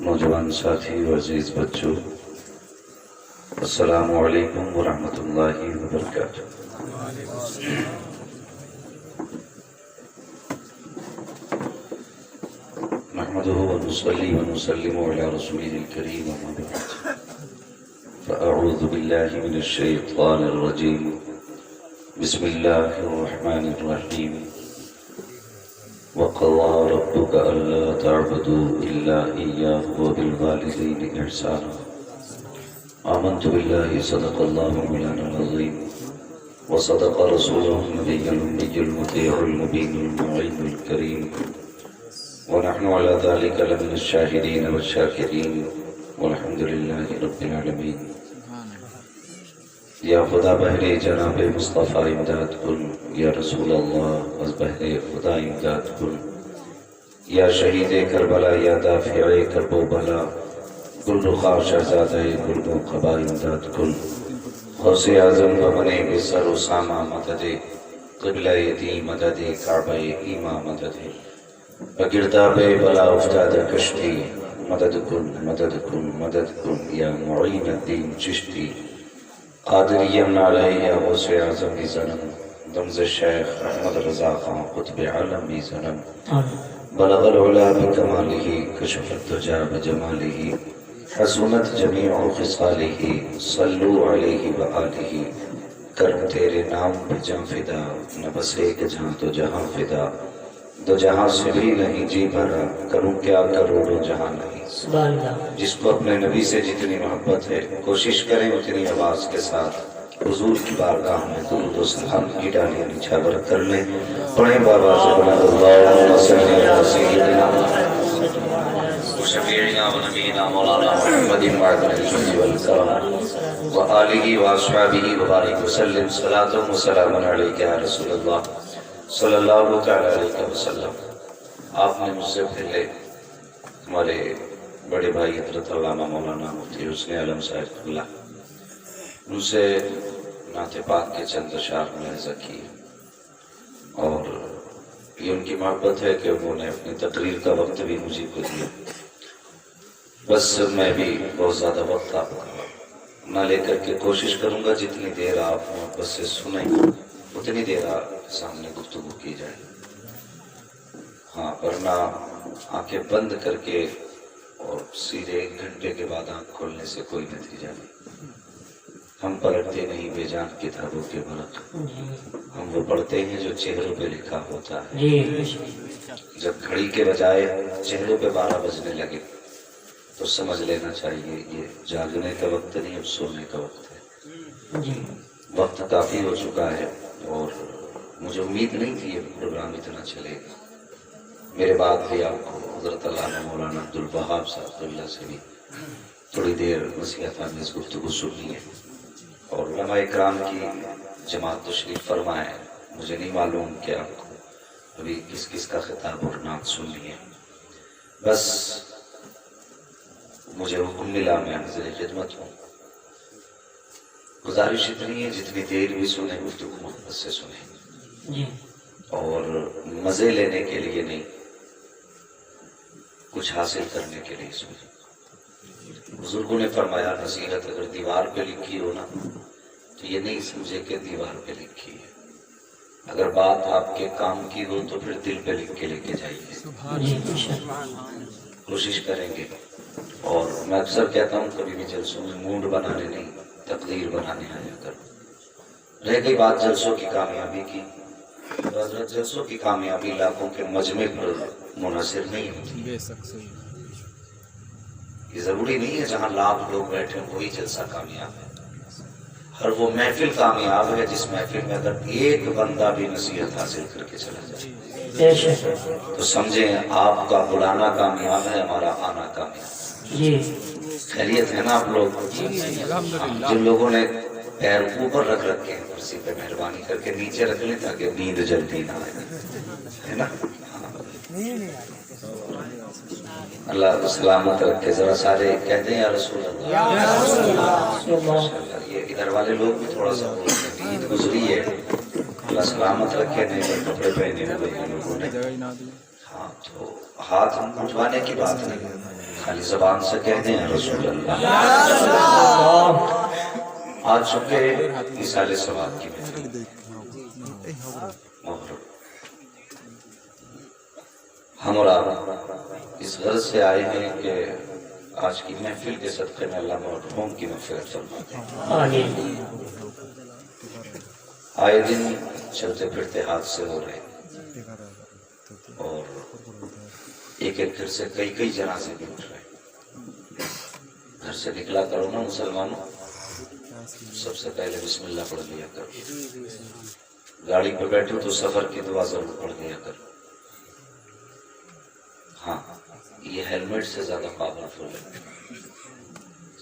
نوجوان ساتھی و عزیز بچوں، السلام علیکم ورحمۃ اللہ وبرکاتہ۔ نحمده ونصلي ونسلم على رسوله الكريم وما بعد، فأعوذ بالله من الشيطان الرجيم، بسم الله الرحمن الرحيم، وقضى ربك ألا تعبدوا إلا إياه وبالوالدين إحسانا، آمنت بالله صدق الله مولانا العظيم، وصدق رسوله النبي الأمي المطيع المبين المعين الكريم، ونحن على ذلك لمن الشاهدين والشاكرين، والحمد لله رب العالمين۔ یا خدا بہر جناب مصطفیٰ امداد کن، یا رسول اللہ از بہر خدا امداد کن، یا شہید کربلا یا دافع کرب و بلا، گل رخا شہزادہ گل و قبا امداد کن، غوث اعظم بمنے بسر و سامہ مدد، قبلہ دی مدد، کعبہ ایمہ مدد، بگرداب بلا افتاد کشتی، مدد کن مدد کن مدد کن، یا معین الدین چشتی، قادریم علیہ یا غوث اعظم زنم، دمز شیخ احمد رضا خان قطب عالمی زنم، بلغ العلا بکمالہ، کشف الدجا بجمالہ، حسنت جمیع خصالہ، صلو علیہ وآلہ، کرم تیرے نام پہ جاں فدا، نہ بس ایک جہاں تو جہاں فدا، دو جہاں سے بھی نہیں جی بھرا، کروں کیا کروڑوں جہاں نہیں۔ جس کو اپنے نبی سے جتنی محبت ہے، کوشش کریں اتنی آواز کے ساتھ حضور کی بارگاہ میں درود و سلام کی ڈالیاں نچھاور کر لیں۔ پڑھیں بابا سے بلند اللہم صلی علی سیدنا شفیعنا و نبینا مولانا محمد معدن الجود والکرم و آلہ و اصحابہ وبارک وسلم، صلاۃ و سلام علیک یا رسول اللہ صلی اللہ تعالی علیہ وسلم۔ آپ نے مجھ سے پہلے ہمارے بڑے بھائی حضرت علامہ مولانا مفتی حسن عالم صاحب اللہ، ان سے نعت پاک کے چند اشعار ملاحظہ کیے، اور یہ ان کی محبت ہے کہ انہوں نے اپنی تقریر کا وقت بھی مجھے کو دیا۔ بس میں بھی بہت زیادہ وقت آپ کا نہ لے کر کے کوشش کروں گا جتنی دیر آپ محبت سے سنیں اتنی دیر آپ کے سامنے گفتگو کی جائے، ہاں، ورنہ آنکھیں بند کر کے اور سیدھے 1 گھنٹے کے بعد آنکھ کھولنے سے کوئی نتیجہ نہیں۔ ہم پلٹتے نہیں بے جان کتابوں کے برق، ہم وہ پڑھتے ہیں جو چہروں پہ لکھا ہوتا ہے۔ جب گھڑی کے بجائے چہروں پہ 12 بجنے لگے تو سمجھ لینا چاہیے یہ جاگنے کا وقت نہیں، اب سونے کا وقت ہے۔ وقت کافی ہو چکا ہے، اور مجھے امید نہیں تھی یہ پروگرام اتنا چلے گا۔ میرے بعد بھی آپ کو حضرت علامہ مولانا عبدالوہاب صاحب اللہ سے بھی تھوڑی دیر نصیحت آمیز گفتگو سننی ہے، اور علماء اکرام کی جماعت تشریف فرما ہے۔ مجھے نہیں معلوم کہ آپ کو ابھی کس کس کا خطاب اور نعت سننی ہے، بس مجھے حکم ملا، میں حاضر خدمت ہوں۔ گزارش اتنی ہے جتنی دیر بھی سنیں گفتگو محبت سے سنیں، اور مزے لینے کے لیے نہیں، کچھ حاصل کرنے کے لیے سنیں۔ بزرگوں نے فرمایا نصیحت اگر دیوار پہ لکھی ہو نا تو یہ نہیں سمجھے کہ دیوار پہ لکھی ہے، اگر بات آپ کے کام کی ہو تو پھر دل پہ لکھ کے لے کے جائیے۔ کوشش کریں گے، اور میں اکثر کہتا ہوں کبھی بھی جلسوں میں موڈ بنانے نہیں، تقدیر بنانے آیا کرو۔ رہ گئی بات جلسوں کی کامیابی کی، حضرت جلسوں کی کامیابی لاکھوں کے مجمع پر منحصر نہیں ہوتی۔ یہ ضروری نہیں ہے جہاں لاکھ لوگ بیٹھے وہی جلسہ کامیاب ہے۔ ہر وہ محفل کامیاب ہے جس محفل میں اگر ایک بندہ بھی نصیحت حاصل کر کے چلا جائے تو سمجھیں آپ کا بلانا کامیاب ہے، ہمارا آنا کامیاب۔ خیریت ہے نا آپ لوگ؟ جن لوگوں نے پیر اوپر رکھ رکھے ہیں کرسی پہ، مہربانی کر کے نیچے رکھ لیں تاکہ نیند جلدی نہ آئے، ہے نا؟ اللہ سلامت رکھے۔ ذرا سارے کہتے ہیں یا رسول اللہ۔ یہ ادھر والے لوگ بھی تھوڑا سا بولتے ہیں، عید گزری ہے، اللہ سلامت رکھے، نئے کپڑے پہنے ہوئے لوگوں نے۔ ہاں، تو ہاتھ اٹھوانے کی بات نہیں، خالی زبان سے کہہ دیں رسول اللہ. آج چونکہ مثال ثواب کی محفل ہم اور آپ اس غرض سے آئے ہیں کہ آج کی محفل کے صدقے میں اللہ مرحوم کی مغفرت فرما دے. آئے دن چلتے پھرتے حادثے ہو رہے اور ایک ایک گھر سے کئی کئی جنازے بھی اٹھ رہے. گھر سے نکلا کرو نا مسلمانوں، سب سے پہلے بسم اللہ پڑھ لیا کرو. گاڑی پہ بیٹھو تو سفر کی دعا ضرور پڑھ لیا کرو. ہاں یہ ہیلمٹ سے زیادہ پاورفل ہے،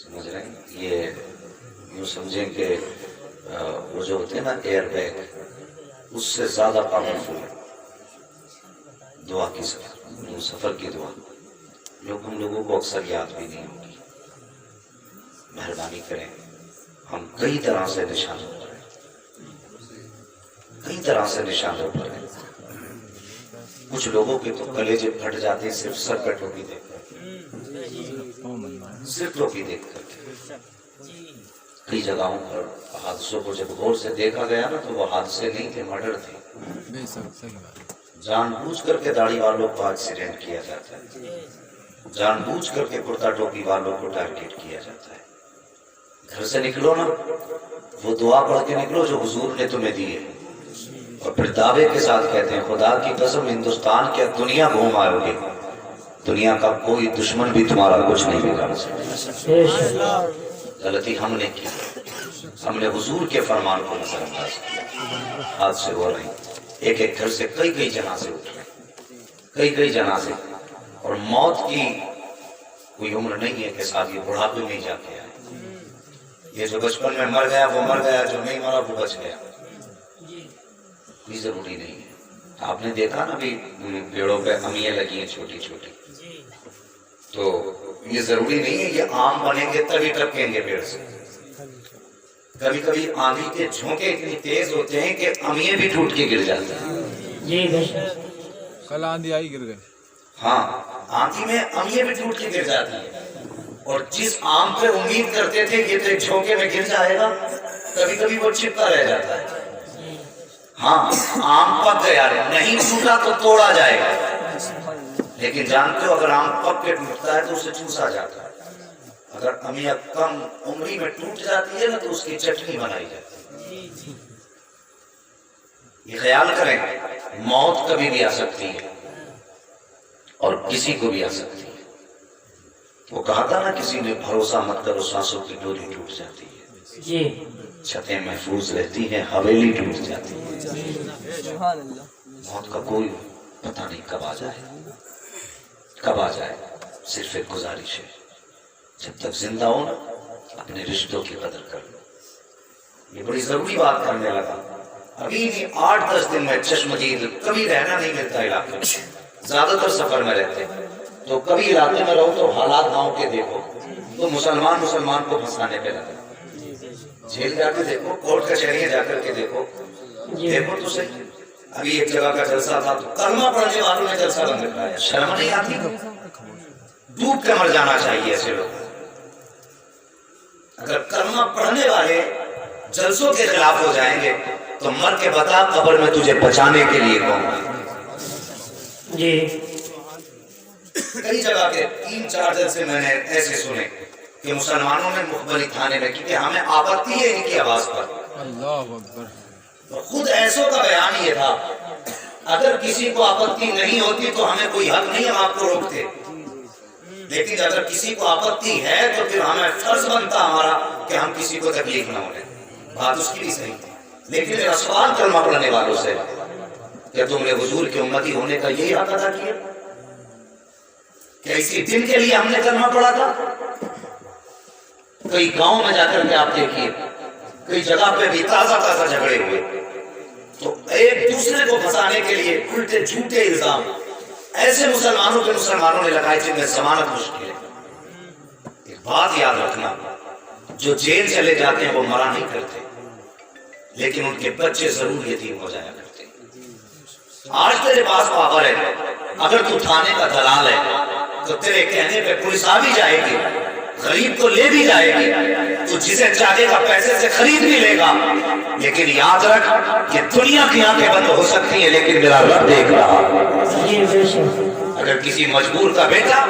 سمجھ رہے ہیں؟ یہ یوں سمجھیں کہ وہ جو ہوتے ہیں نا ایئر بیگ، اس سے زیادہ پاورفل ہے دعا کی سفر کی دعا. ہم لوگوں کو اکثر یاد بھی نہیں ہوگی. مہربانی کریں، ہم کئی طرح سے نشانوں پر ہیں، کئی طرح سے نشانوں پر ہیں. کچھ لوگوں کے تو کلیجے پھٹ جاتے ہیں صرف سر پہ ٹوپی دیکھ کر، صرف ٹوپی دیکھ کر. کئی جگہوں پر حادثوں کو جب غور سے دیکھا گیا نا تو وہ حادثے نہیں تھے، مرڈر تھے. جان بوجھ کر کے داڑھی والوں کو ایکسیڈنٹ کیا جاتا ہے، جان بوجھ کر کے کرتا ٹوپی والوں کو ٹارگیٹ کیا جاتا ہے. گھر سے نکلو نا وہ دعا پڑھ کے نکلو جو حضور نے تمہیں دی ہے، اور پھر دعوے کے ساتھ کہتے ہیں خدا کی قسم ہندوستان کیا دنیا گھوم آؤ گے، دنیا کا کوئی دشمن بھی تمہارا کچھ نہیں بگاڑ سکتا. غلطی ہم نے کی، ہم نے حضور کے فرمان کو نظر انداز کیا. حادثے ہو رہے ہیں، ایک ایک گھر سے کئی کئی جنازے اٹھ رہے ہیں، کئی کئی جنازے. اور موت کی کوئی عمر نہیں ہے کہ ساتھ یہ بڑھاپے میں جا کے آئے. یہ جو بچپن میں مر گیا وہ مر گیا، جو نہیں مرا وہ بچ گیا. یہ ضروری نہیں ہے. آپ نے دیکھا نا بھی پیڑوں پہ امیاں لگی ہیں چھوٹی چھوٹی، تو یہ ضروری نہیں ہے یہ آم بنیں گے تبھی ٹپکیں گے پیڑ سے. کبھی کبھی آندھی کے جھونکے اتنی تیز ہوتے ہیں کہ امیے بھی ٹوٹ کے گر جاتے ہیں. کل آندھی آئی گر گئے. ہاں آندھی میں امیے بھی ٹوٹ کے گر جاتی ہیں. اور جس آم پہ امید کرتے تھے یہ تو ایک جھونکے میں گر جائے گا، کبھی کبھی وہ چپکا رہ جاتا ہے. ہاں آم پک گیا نہیں ٹوٹا تو توڑا جائے گا، لیکن جانتے ہو اگر آم پک کے ٹوٹتا ہے تو اسے چوسا جاتا ہے. اگر امیہ کم عمری میں ٹوٹ جاتی ہے نا تو اس کی چٹنی بنائی جاتی ہے. یہ خیال کریں موت کبھی بھی آ سکتی ہے اور کسی کو بھی آ سکتی ہے. وہ کہا تھا نا کسی نے بھروسہ مت کرو سانسوں کی ڈوری ٹوٹ جاتی ہے، چھتیں محفوظ رہتی ہیں حویلی ٹوٹ جاتی ہے. موت کا کوئی پتہ نہیں کب آ جائے، کب آ جائے. صرف ایک گزارش ہے، جب تک زندہ ہو نا اپنے رشتوں کی قدر کر لو. یہ بڑی ضروری بات کرنے لگا. ابھی بھی 8-10 دن میں چشمدید کبھی رہنا نہیں ملتا علاقے میں، زیادہ تر سفر میں رہتے ہیں. تو کبھی علاقے میں رہو تو حالات گاؤں کے دیکھو تو مسلمان کو پھنسانے پہ لگے. جیل جا کے دیکھو، کورٹ کچہریاں جا کر کے دیکھو تو صحیح. ابھی ایک جگہ کا جلسہ تھا تو کلمہ پڑھنے والوں نے جلسہ بند رکھایا. شرم نہیں آتی؟ ڈوب کے مر جانا چاہیے ایسے لوگ. اگر کلمہ پڑھنے والے جلسوں کے خلاف ہو جائیں گے تو مر کے بتا قبر میں تجھے بچانے کے لیے کون ہے. کئی جگہ کے 3-4 جلسے میں نے ایسے سنے کہ مسلمانوں نے مخبری تھانے میں کی کہ ہمیں آپتی ہے ان کی آواز پر. اللہ اکبر. خود ایسوں کا بیان یہ تھا اگر کسی کو آپتی نہیں ہوتی تو ہمیں کوئی حق نہیں، ہم آپ کو روکتے. لیکن اگر کسی کو آپتی ہے تو پھر ہمیں فرض بنتا ہمارا کہ ہم کسی کو تکلیف نہ ہونے. بات اس کی بھی صحیح تھی. لیکن میرا سوال کلمہ پڑھنے والوں سے کہ تم نے حضور کی امتی ہونے کا یہی حق ادا کیا؟ کہ اسی دن کے لیے ہم نے کلمہ پڑھا تھا؟ کئی گاؤں میں جا کر کے آپ دیکھیے کئی جگہ پہ بھی تازہ جھگڑے ہوئے تو ایک دوسرے کو پھنسانے کے لیے الٹے جھوٹے الزام ایسے مسلمانوں نے لگائے جن میں ضمانت مشکل ہے. ایک بات یاد رکھنا، جو جیل چلے جاتے ہیں وہ مرا نہیں کرتے، لیکن ان کے بچے ضرور یتیم ہو جایا کرتے. آج تیرے پاس پاور ہے، اگر تو تھانے کا دلال ہے تو تیرے کہنے پہ پولیس آ بھی جائے گی، غریب کو لے بھی جائے گی، تو جسے چاہے گا پیسے سے خرید بھی لے گا، لیکن یاد رکھ کہ دنیا کی آنکھیں بند ہو سکتی ہیں لیکن میرا رب دیکھ رہا۔ اگر کسی مجبور کا بیٹا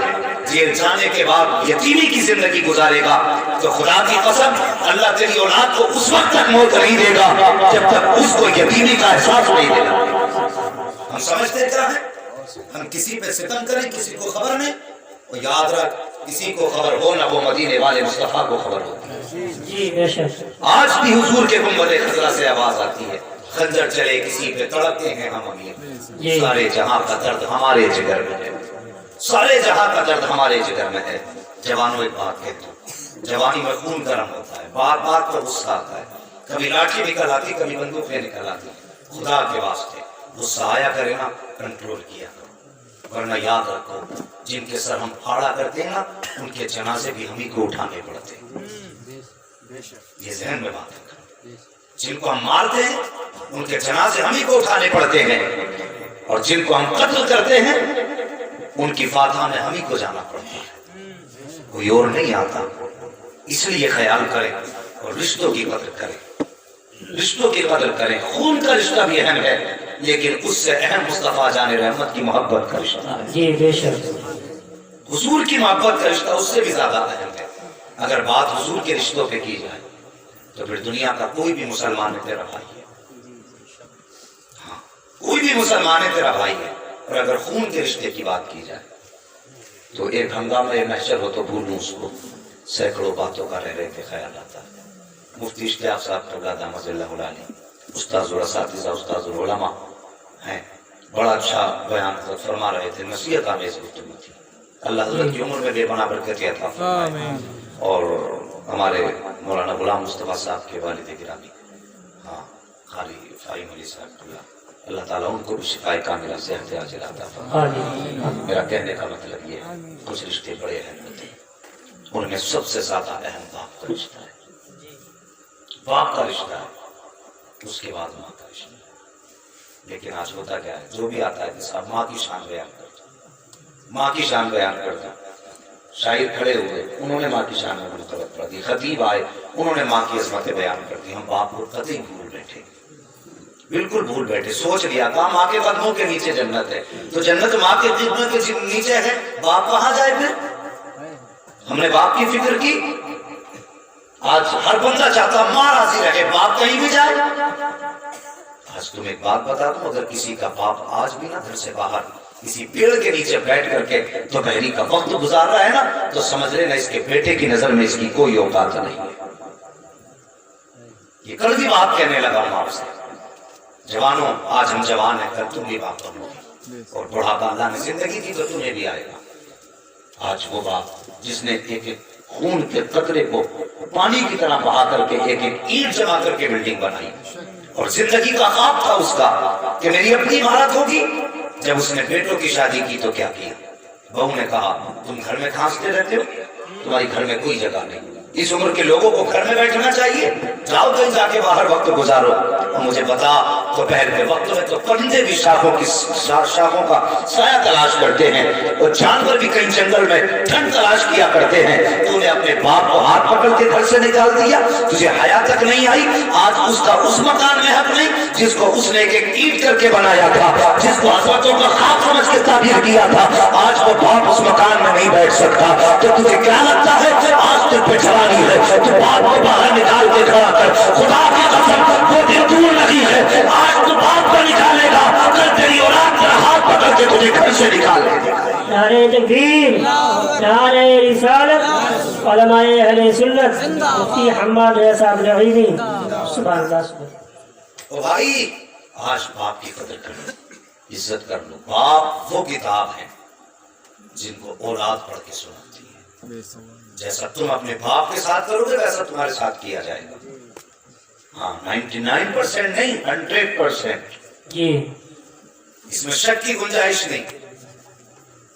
جیل جانے کے بعد یتیمی کی زندگی گزارے گا تو خدا کی قسم اللہ تیری اولاد کو اس وقت تک موت نہیں دے گا جب تک اس کو یتیمی کا احساس نہیں دے گا۔ ہم سمجھتے کیا ہے؟ ہم کسی پہ ستم کریں کسی کو خبر نہیں، اور یاد رکھ کسی کو خبر ہو نہ وہ مدینے والے مصطفیٰ کو خبر ہوتی ہے۔ آج بھی حضور کے گنبد خضرا سے آواز آتی ہے، خنجر چلے کسی پہ تڑپتے ہیں ہم امیر، سارے جہاں کا درد ہمارے جگر میں ہے، سارے جہاں کا درد ہمارے جگر میں ہے۔ جوانوں ایک بات کہتا ہوں، جوانی میں خون گرم ہوتا ہے، بات بات پر غصہ آتا ہے، کبھی لاٹھی نکل آتی کبھی بندوقیں نکل آتی، خدا کے واسطے غصہ آیا کرے نا کنٹرول کیا کرو، ورنہ یاد رکھو جن کے سر ہم پھاڑا کرتے ہیں نا ان کے جنازے بھی ہم ہی کو اٹھانے پڑتے ہیں، یہ ذہن میں بات رکھنا۔ جن کو ہم مارتے ہیں ان کے جنازے ہم ہی کو اٹھانے پڑتے ہیں، اور جن کو ہم قتل کرتے ہیں ان کی فاتحہ میں ہم ہی کو جانا پڑتا ہے، کوئی اور نہیں آتا۔ اس لیے خیال کریں اور رشتوں کی قدر کریں، رشتوں کی قدر کریں۔ خون کا رشتہ بھی اہم ہے لیکن اس سے اہم مصطفیٰ جان رحمت کی محبت کا رشتہ ہے، جی بے شک، حضور کی محبت کا رشتہ اس سے بھی زیادہ اہم ہے۔ اگر بات حضور کے رشتوں پہ کی جائے تو پھر دنیا کا کوئی بھی مسلمان ہے تیرا بھائی ہے، ہاں کوئی بھی مسلمان ہے تیرا بھائی ہے۔ اور اگر خون کے رشتے کی بات کی جائے تو ایک ہنگامہ محشر ہو تو بھولوں اس کو، سینکڑوں باتوں کا رہ رہ کے خیال آتا ہے۔ مفتی اشتیاق صاحب قبلہ دامت اللہ علیہ، استاذ اور اساتذہ، استاذ العلماء ہیں، بڑا اچھا بیان فرما رہے تھے، نصیحت آمیز گفتگو تھی۔ اللہ حضرت کی عمر میں بے پناہ برکت عطا فرمائے۔ اور ہمارے مولانا غلام مصطفیٰ صاحب کے والد گرامی ہاں قاری فہیم علی صاحب، اللہ تعالیٰ ان کو بھی شفاء کاملہ صحت عاجلہ عطا فرمائے۔ میرا کہنے کا مطلب یہ ہے کچھ رشتے بڑے اہم ہوتے ہیں، ان میں سب سے زیادہ اہم باپ کا رشتہ ہے، باپ کا رشتہ ہے، اس کے بعد ماں کا رشتہ ہے۔ لیکن آج ہوتا کیا ہے، جو بھی آتا ہے کہ صاحب ماں کی شان بیان کرتا، ماں کی شان بیان کرتا، شاعر کھڑے ہوئے انہوں نے ماں کی شان میں منقبت پڑھ دی، خطیب آئے انہوں نے ماں کی عظمتیں بیان کر دی، ہم باپ کو قطعی بھول بیٹھے، بالکل بھول بیٹھے۔ سوچ لیا تھا ماں کے قدموں کے نیچے جنت ہے، تو جنت ماں کے قدموں کے نیچے ہے، باپ کہاں جائے پھر؟ ہم نے باپ کی فکر کی۔ آج ہر بندہ چاہتا ماں راضی رہے، باپ کہیں بھی جائے۔ آج تم ایک بات بتا دوں، اگر کسی کا باپ آج بھی نہ گھر سے باہر کسی پیڑ کے نیچے بیٹھ کر کے دوپہری کا وقت گزار رہا ہے نا، تو سمجھ لینا اس کے بیٹے کی نظر میں اس کی کوئی اوقات نہیں ہے۔ یہ کڑوی بات کہنے لگا ہوں آپ سے، جوانوں آج ہم جوان ہیں، کل تم بھی باپ بنو گے، اور بڑھاپا اللہ نے زندگی دی تو تمہیں بھی آئے گا۔ آج وہ باپ جس نے ایک ایک خون کے قطرے کو پانی کی طرح بہا کر کے ایک ایک اینٹ جمع کر کے بلڈنگ بنائی، اور زندگی کا خواب تھا اس کا کہ میری اپنی عمارت ہوگی۔ جب اس نے بیٹوں کی شادی کی تو کیا کیا، بہو نے کہا تم گھر میں کھانستے رہتے ہو، تمہاری گھر میں کوئی جگہ نہیں، اس عمر کے لوگوں کو گھر میں بیٹھنا چاہیے، جاؤ کہیں جا کے باہر وقت گزارو۔ اور مجھے بتا دوپہر کے وقت میں تو پرندے بھی شاخوں کا سایہ تلاش کرتے ہیں، اور جانور بھی کہیں جنگل میں ٹھنڈ تلاش کیا کرتے ہیں، تو نے اپنے باپ کو ہاتھ پکڑ کے گھر سے نکال دیا، تجھے حیا تک نہیں آئی۔ آج اس کا اس مکان میں حق نہیں جس کو اس نے ایک ایک اینٹ کر کے بنایا تھا، جس کو عظمتوں کا خواب سمجھ کے تعبیر کیا تھا، آج وہ باپ اس مکان میں نہیں بیٹھ سکتا۔ تو تجھے کیا لگتا ہے آج تجھ پہ جوانی ہے تو باپ کو باہر نکال کے کھڑا کر، خدا کی قسم وہ دن دور نہیں ہے، آج تو باپ کو نکالے گا، کل تیری اولاد تیرا ہاتھ پکڑ کے تجھے گھر سے نکال دے گا۔ نعرہ تکبیر، نعرہ رسالت، علماء اہل سنت، مفتی حماد رضا صاحب نعیمی، سبحان اللہ سبحان۔ او بھائی آج باپ کی قدر کر لو، عزت کر لو۔ باپ وہ کتاب ہے جن کو اولاد پڑھ کے سناتی ہے، جیسا تم اپنے باپ کے ساتھ کرو گے ویسا تمہارے ساتھ کیا جائے گا۔ ہاں 99% نہیں 100%، جی اس میں شک کی گنجائش نہیں،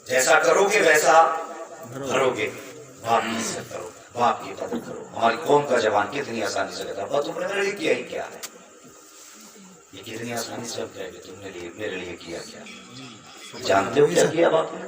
جیسا کرو گے ویسا بھرو گے۔ باپ کی عزت کرو، باپ کی قدر کرو۔ ہماری قوم کا جوان کتنی آسانی سے کہتا ہے تم نے میرے لیے کیا ہی کیا ہے، یہ کتنی آسانی سے کہے کہ تم نے میرے لیے کیا کیا۔ جانتے ہو کیا کیا باپ نے؟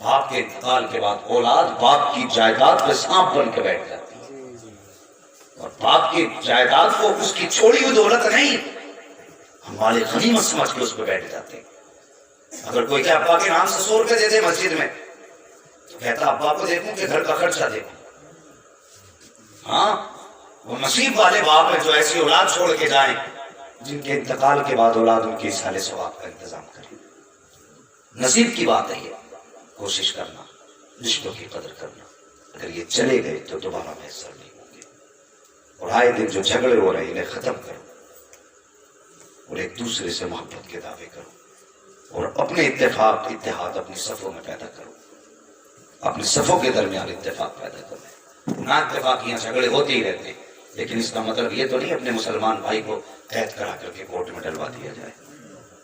باپ کے انتقال کے بعد اولاد باپ کی جائیداد پہ سانپ بن کے بیٹھ جاتی ہے، اور باپ کی جائیداد کو اس کی چھوڑی ہوئی دولت نہیں، ہمارے غنیمت سمجھ کے اس پہ بیٹھ جاتے ہیں۔ اگر کوئی کہ ابا کے نام سے 100 روپے دے دے مسجد میں، تو کہتا ابا کو دیکھوں کہ گھر کا خرچہ دیکھوں۔ ہاں، وہ نصیب والے باپ ہیں جو ایسی اولاد چھوڑ کے جائیں جن کے انتقال کے بعد اولاد ان کے اصحال ثواب کا انتظام کرے۔ نصیب کی بات ہے یہ، کوشش کرنا، رشتوں کی قدر کرنا۔ اگر یہ چلے گئے تو دوبارہ میسر نہیں ہوں گے، اور آئے دن جو جھگڑے ہو رہے ہیں انہیں ختم کرو، اور ایک دوسرے سے محبت کے دعوے کرو، اور اپنے اتحاد اپنی صفوں میں پیدا کرو، اپنے صفوں کے درمیان اتفاق پیدا کرو۔ نا اتفاقیاں جھگڑے ہوتے ہی رہتے ہیں، لیکن اس کا مطلب یہ تو نہیں اپنے مسلمان بھائی کو قید کرا کر کے کورٹ میں ڈلوا دیا جائے،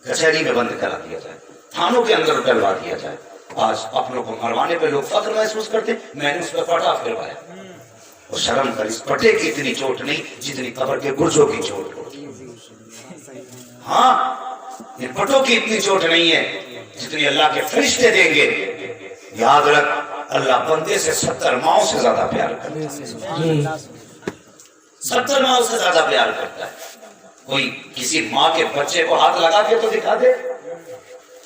کچہری میں بند کرا دیا جائے، تھانوں کے اندر ڈلوا دیا جائے۔ آج اپنوں کو مروانے پہ لوگ فخر محسوس کرتے، میں نے اس پہ پٹا پھروایا، اور شرم کر، اس پٹے کی اتنی چوٹ نہیں جتنی قبر کے گرجوں کی چوٹ ہوتی۔ ہاں، ان پٹوں کی اتنی چوٹ نہیں ہے جتنی اللہ کے فرشتے دیں گے۔ یاد رکھ، اللہ بندے سے 70 ماؤں سے زیادہ پیار کرتا ہے، 70 ماؤں سے زیادہ پیار کرتا ہے۔ کوئی کسی ماں کے بچے کو ہاتھ لگا کے تو دکھا دے،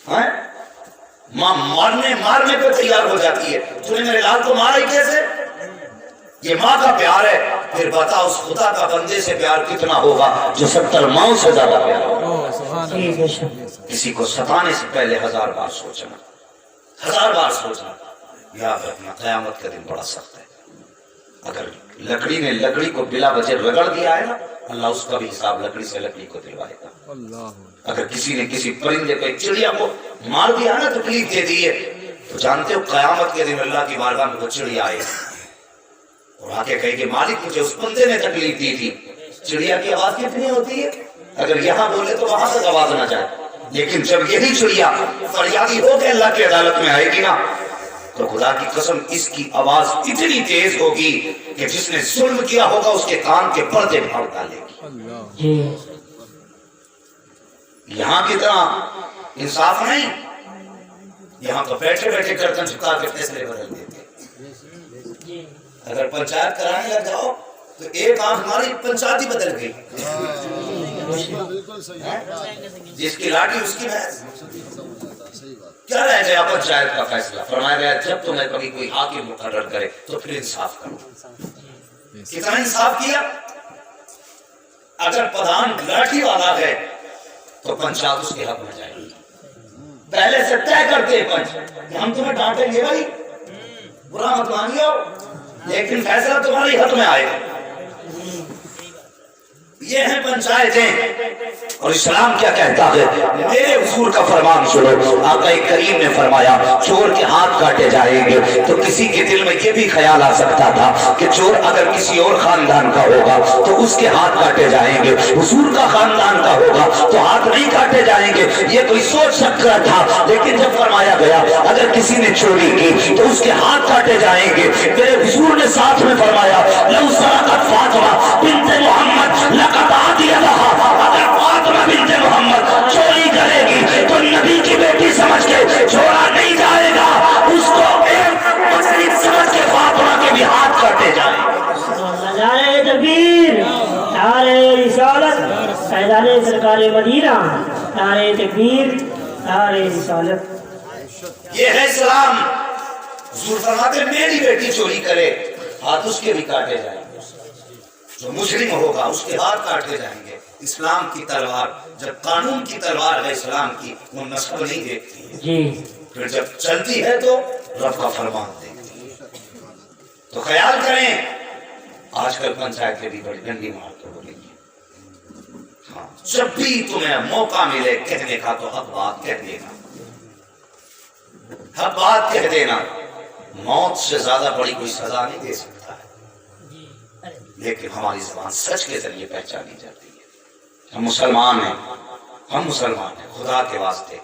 ہاں؟ ماں مارنے پہ تیار ہو جاتی ہے، تو نے میرے لال کو مارا ہی کیسے؟ یہ ماں کا پیار ہے۔ پھر بتا اس خدا کا بندے سے پیار کتنا ہوگا جو 70 ماؤں سے زیادہ پیار ہوگا۔ کسی کو ستانے سے پہلے 1000 بار سوچنا، 1000 بار سوچنا۔ یاد رکھنا، قیامت کا دن بڑا سخت ہے۔ اگر لکڑی نے لکڑی کو بلا وجہ رگڑ دیا ہے نا، اللہ اس کا بھی حساب لکڑی سے لکڑی کو دلوائے گا۔ اگر کسی نے کسی پرندے کو، ایک چڑیا کو مار دیا نا، تکلیف دے دی ہے، تو جانتے ہو قیامت کے دن اللہ کی بارگاہ میں وہ چڑیا آئے اور آ کے کہے کہ مالک مجھے اس بندے نے تکلیف دی تھی۔ چڑیا کی آواز کتنی ہوتی ہے؟ اگر یہاں بولے تو وہاں تک آواز نہ جائے، لیکن جب یہی چڑیا فریادی ہو کے اللہ کی عدالت میں آئے گی نا، تو خدا کی قسم اس کی آواز اتنی تیز ہوگی کہ جس نے ظلم کیا ہوگا اس کے کان کے پردے پھاڑ ڈالے گی۔ یہاں کی طرح انصاف نہیں، یہاں تو بیٹھے بیٹھے گردن جھکا کے فیصلے بدل دیتے۔ اگر پنچایت کرانے لگ جاؤ تو ایک آنکھ ہماری پنچایت ہی بدل گئی، جس کی لاٹھی اس کی بھینس۔ کیا رہ گیا پنچایت کا فیصلہ؟ فرمایا گیا جب تمہیں کبھی کوئی حاکم مقرر کرے تو پھر انصاف کرو۔ کتنا انصاف کیا؟ اگر پردھان لاٹھی والا ہے تو پنچایت اس کے حق میں جائے گی۔ پہلے سے طے کرتے پنچ کہ ہم تمہیں ڈانٹیں گے بھائی، برا مت مانیو، لیکن فیصلہ تمہارے حق میں آئے گا۔ یہ ہیں پنچایتیں۔ اور اسلام کیا کہتا ہے؟ میرے حضور کا فرمان سنو، آقا کریم نے فرمایا چور کے ہاتھ کاٹے جائیں گے، تو کسی کے دل میں یہ بھی خیال آ سکتا تھا کہ چور اگر کسی اور خاندان کا ہوگا تو اس کے ہاتھ کاٹے جائیں گے، حضور کا خاندان کا ہوگا تو ہاتھ نہیں کاٹے جائیں گے، یہ کوئی سوچ سکتا تھا۔ لیکن جب فرمایا گیا اگر کسی نے چوری کی تو اس کے ہاتھ کاٹے جائیں گے، میرے حضور نے ساتھ میں فرمایا لو سرقت فاطمہ بنت محمد لقد آتی لہا، اگر فاطمہ بنت محمد چوری کرے گی تو نبی کی بیٹی سمجھ کے چھوڑا نہیں جائے گا، اس کو ایک مسلم سمجھ کے فاطمہ کے بھی ہاتھ کاٹے جائیں گے۔ نعرہ تکبیر، نعرہ رسالت، فیضان سرکار مدینہ، نعرہ تکبیر، نعرہ رسالت۔ یہ ہے اسلام۔ حضور فرماتے میری بیٹی چوری کرے ہاتھ اس کے بھی کاٹے جائیں گے، جو مجرم ہوگا اس کے ہاتھ کاٹے جائیں گے۔ اسلام کی تلوار، جب قانون کی تلوار ہے اسلام کی، وہ نسل نہیں دیکھتی ہے، پھر جب چلتی ہے تو رب کا فرمان دیکھتی ہے۔ تو خیال کریں، آج کل پنچایتیں بھی بڑی گندی مار تو ہو رہی ہیں۔ ہاں، جب بھی تمہیں موقع ملے کہنے کا تو حق بات کہہ دینا، حق بات کہہ دینا۔ موت سے زیادہ بڑی کوئی سزا نہیں دے سکتا ہے، لیکن ہماری زبان سچ کے ذریعے پہچانی جاتی ہے۔ ہم مسلمان ہیں، ہم مسلمان ہیں، خدا کے واسطے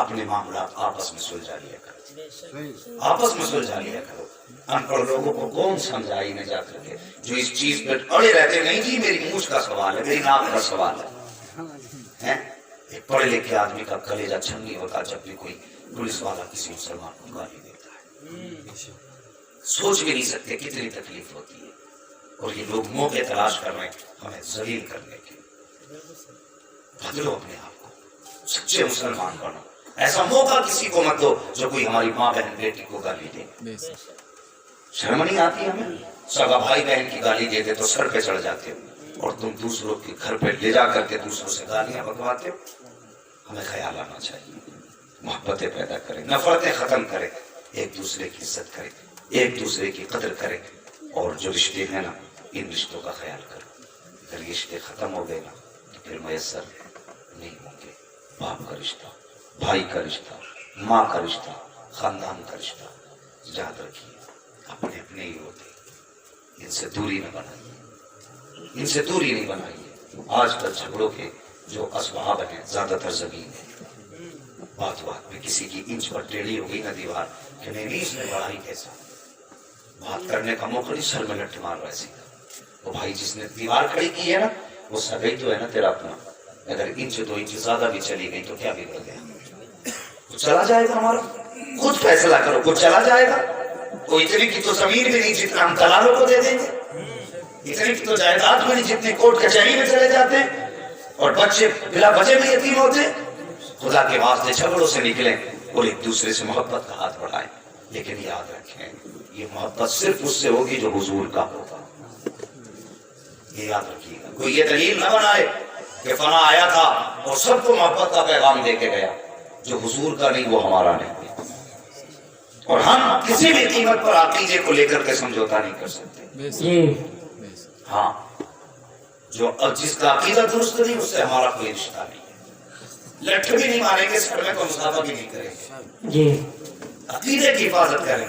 اپنے معاملات آپس میں سلجھا لیا کرو، آپس میں سلجھا لیا کرو۔ ان پڑھ لوگوں کو کون سمجھائی میں جا کر کے جو اس چیز پہ اڑے رہتے، نہیں جی میری مونچھ کا سوال ہے، میری ناک کا سوال ہے۔ ایک پڑھے لکھے آدمی کا کلیجہ چھنی ہوتا جب بھی کوئی پولیس والا کسی مسلمان کو گالی دیتا ہے۔ سوچ بھی نہیں سکتے کتنی تکلیف ہوتی ہے، اور یہ لوگ موقع تلاش کر رہے ہیں ہمیں ذلیل کرنے کے۔ بدلو اپنے آپ کو، سچے مسلمان بنو، ایسا موقع کسی کو مت دو جو کوئی ہماری ماں بہن بیٹی کو گالی دے۔ شرم نہیں آتی ہمیں؟ سگا بھائی بہن کی گالی دیتے تو سر پہ چڑھ جاتے ہو، اور تم دوسروں کے گھر پہ لے جا کر کے دوسروں سے گالیاں بکواتے ہو۔ ہمیں خیال آنا چاہیے، محبتیں پیدا کریں، نفرتیں ختم کریں، ایک دوسرے کی عزت کریں، ایک دوسرے کی قدر کریں، اور جو رشتے ہیں نا ان رشتوں کا خیال کرو۔ اگر یہ رشتے ختم ہو گئے نا تو پھر میسر نہیں ہوں گے۔ باپ کا رشتہ، بھائی کا رشتہ، ماں کا رشتہ، خاندان کا رشتہ، یاد رکھیے اپنے اپنے ہی ہوتے، ان سے دوری نہ بنائیے، ان سے دوری نہیں بنائیے۔ آج کل جھگڑوں کے جو اسباب ہیں زیادہ تر زمین ہے، بات بات میں کسی کی انچ پر ٹیڑھی ہو گئی نہ دیوار کہ نہیں اس نے بڑھائی کیسا، بات کرنے کا موقع نہیں، سر میں لٹ مار رہا ہے سیدھا۔ وہ بھائی جس نے دیوار کھڑی کی ہے نا وہ سگئی تو ہے نا تیرا اپنا، اگر انچ دو انچ زیادہ بھی چلی گئی تو کیا بگڑ گیا؟ وہ چلا جائے گا ہمارا، خود فیصلہ کرو، وہ چلا جائے گا۔ کوئی اتنی کی تو زمین بھی نہیں جتنا ہم دلالوں کو دے دیں گے، اتنی کی تو جائیداد بھی نہیں جتنی کورٹ کچہری میں چلے جاتے ہیں، اور بچے بلا وجہ میں یتیم ہوتے ہیں۔ خدا کے واسطے جھگڑوں سے نکلیں اور ایک دوسرے سے محبت کا ہاتھ بڑھائیں، لیکن یاد رکھیں یہ محبت صرف اس سے ہوگی جو حضور کا ہوگا۔ یہ یاد رکھیے گا، کوئی یہ دلیل نہ بنائے کہ فلاں آیا تھا اور سب کو محبت کا پیغام دے کے گیا، جو حضور کا نہیں وہ ہمارا نہیں۔ اور ہم کسی بھی قیمت پر عقیدے کو لے کر کے سمجھوتا نہیں کر سکتے۔ جی ہاں، جو جس کا عقیدہ درست نہیں اس سے ہمارا کوئی رشتہ نہیں ہے، لٹھ بھی نہیں ماریں گے، سر میں کوئی مصافحہ بھی نہیں کریں گے۔ جی عقیدے کی حفاظت کریں،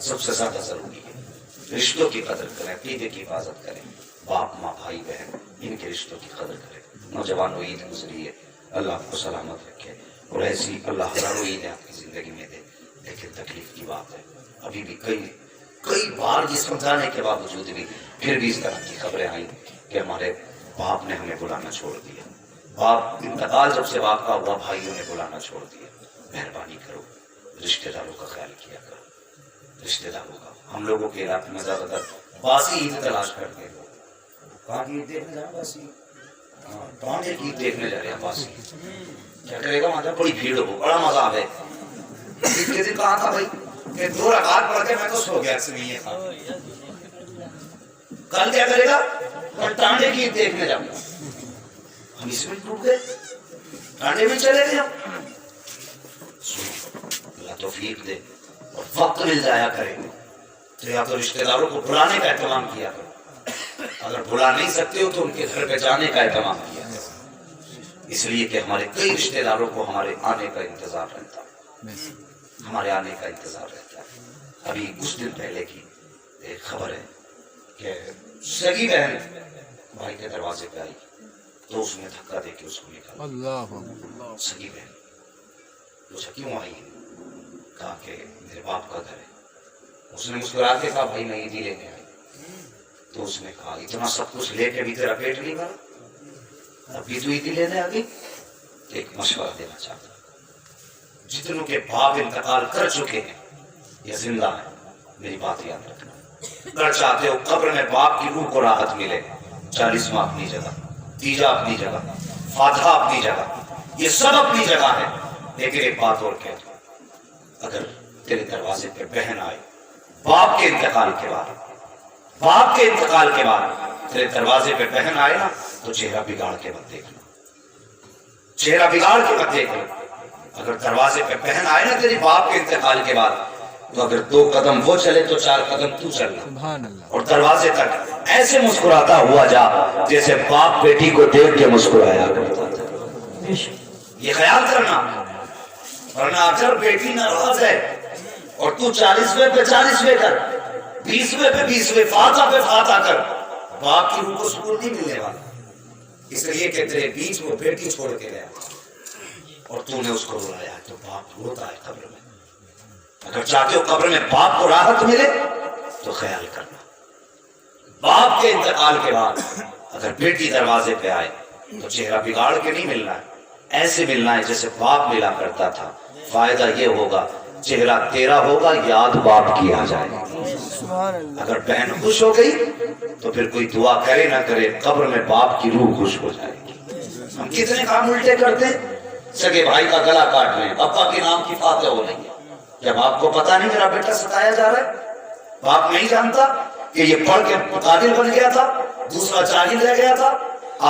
سب سے زیادہ ضروری ہے۔ رشتوں کی قدر کریں، عقیدے کی حفاظت کریں، باپ ماں بھائی بہن ان کے رشتوں کی قدر کریں۔ نوجوانوں عید گزری ہے، اللہ آپ کو سلامت رکھے، اور ایسی اللہ ہزاروں عیدیں آپ کی زندگی میں دے۔ لیکن تکلیف کی بات ہے ابھی بھی کئی بار یہ سمجھانے کے باوجود بھی پھر بھی اس طرح کی خبریں آئیں کہ ہمارے باپ نے ہمیں بلانا چھوڑ دیا، باپ انتقال جب سے باپ کا ہوا بھائیوں نے بلانا چھوڑ دیا۔ مہربانی کرو، رشتہ داروں کا خیال کیا کرو، رشتہ داروں کا۔ ہم لوگوں کے علاقے میں زیادہ تر باسی عید تلاش کرتے ہیں لوگ، کہاں کی عید دیکھنے جا رہے ہیں؟ باسی، ہاں ٹانڈے کی عید دیکھنے جا رہے ہیں باسی۔ کیا کرے گا وہاں بڑی بھیڑ ہو، بڑا مزہ آئے۔ عید کے دن کہا تھا بھائی کہ 2 رکعت پڑھ کے میں تو سو گیا، یہ تھا۔ کل کیا کرے گا؟ کل ٹانڈے کی عید دیکھنے جاؤں گا۔ ہم اس میں ڈوب گئے، ٹانڈے میں چلے گئے۔ اللہ توفیق دے اور وقت مل جایا کرے تو یا تو رشتہ داروں کو بلانے کا اہتمام کیا کرو، اگر بلا نہیں سکتے ہو تو ان کے گھر پہ جانے کا اہتمام کیا کرو، اس لیے کہ ہمارے کئی رشتہ داروں کو ہمارے آنے کا انتظار رہتا ہے، ہمارے آنے کا انتظار رہتا ہے۔ ابھی کچھ دن پہلے کی ایک خبر ہے کہ سگی بہن بھائی کے دروازے پہ آئی تو اس نے دھکا دے کے اس کو نکالا۔ اللہ سگی بہن پوچھا کیوں آئی؟ کہا کہ میرے باپ کا گھر ہے۔ اس نے مسکرا کے کہا بھائی میں عیدی لینے آئی۔ تو اس نے کہا اتنا سب کچھ لے کے بھی تیرا پیٹ نہیں بھرا، اب بھی تو عیدی لینے آ گئی؟ ایک مشورہ دینا چاہتا ہوں، جتنوں کے باپ انتقال کر چکے ہیں یا زندہ ہیں، میری بات یاد رکھنا، اگر چاہتے ہو قبر میں باپ کی روح کو راحت ملے، 40واں اپنی جگہ، تیجا اپنی جگہ، فاتحہ اپنی جگہ، یہ سب اپنی جگہ ہے، لیکن ایک بات اور کہہ دوں، اگر تیرے دروازے پہ بہن آئے باپ کے انتقال کے بعد، باپ کے انتقال کے بعد تیرے دروازے پہ بہن آئے نا تو چہرہ بگاڑ کے مت دیکھنا، چہرہ بگاڑ کے مت دیکھنا۔ اگر دروازے پہ بہن آئے نا تیری باپ کے انتقال کے بعد تو اگر 2 قدم وہ چلے تو 4 قدم تو چلنا، سبحان اللہ، اور دروازے تک ایسے مسکراتا ہوا جا جیسے باپ بیٹی کو دیکھ کے مسکرایا کرتا تھا۔ یہ خیال کرنا، ورنہ اگر بیٹی ناراض ہے اور تو 40ویں پہ 40ویں کر، 20ویں پہ 20ویں، فاتحہ پہ فاتحہ کر، باپ کی روح کو سکون نہیں ملنے والا، اس لیے کہ تیرے بیچ وہ بیٹی چھوڑ کے گیا اور تو نے اس کو رلایا تو باپ روتا ہے قبر میں۔ اگر چاہتے ہو قبر میں باپ کو راحت ملے تو خیال کرنا، باپ کے انتقال کے بعد اگر بیٹی دروازے پہ آئے تو چہرہ بگاڑ کے نہیں ملنا ہے، ایسے ملنا ہے جیسے باپ ملا کرتا تھا۔ فائدہ یہ ہوگا چہرہ تیرا ہوگا، یاد باپ کی آ جائے گی۔ اگر بہن خوش ہو گئی تو پھر کوئی دعا کرے نہ کرے قبر میں باپ کی روح خوش ہو جائے گی۔ ہم کتنے کام الٹے کرتے ہیں، سگے بھائی کا گلا کاٹ لیں، ابا کے نام کی فاتح ہو رہی ہے، کیا باپ کو پتا نہیں میرا بیٹا ستایا جا رہا ہے؟ باپ نہیں جانتا کہ یہ پڑھ کے قابل بن گیا تھا، دوسرا جاہل رہ گیا تھا،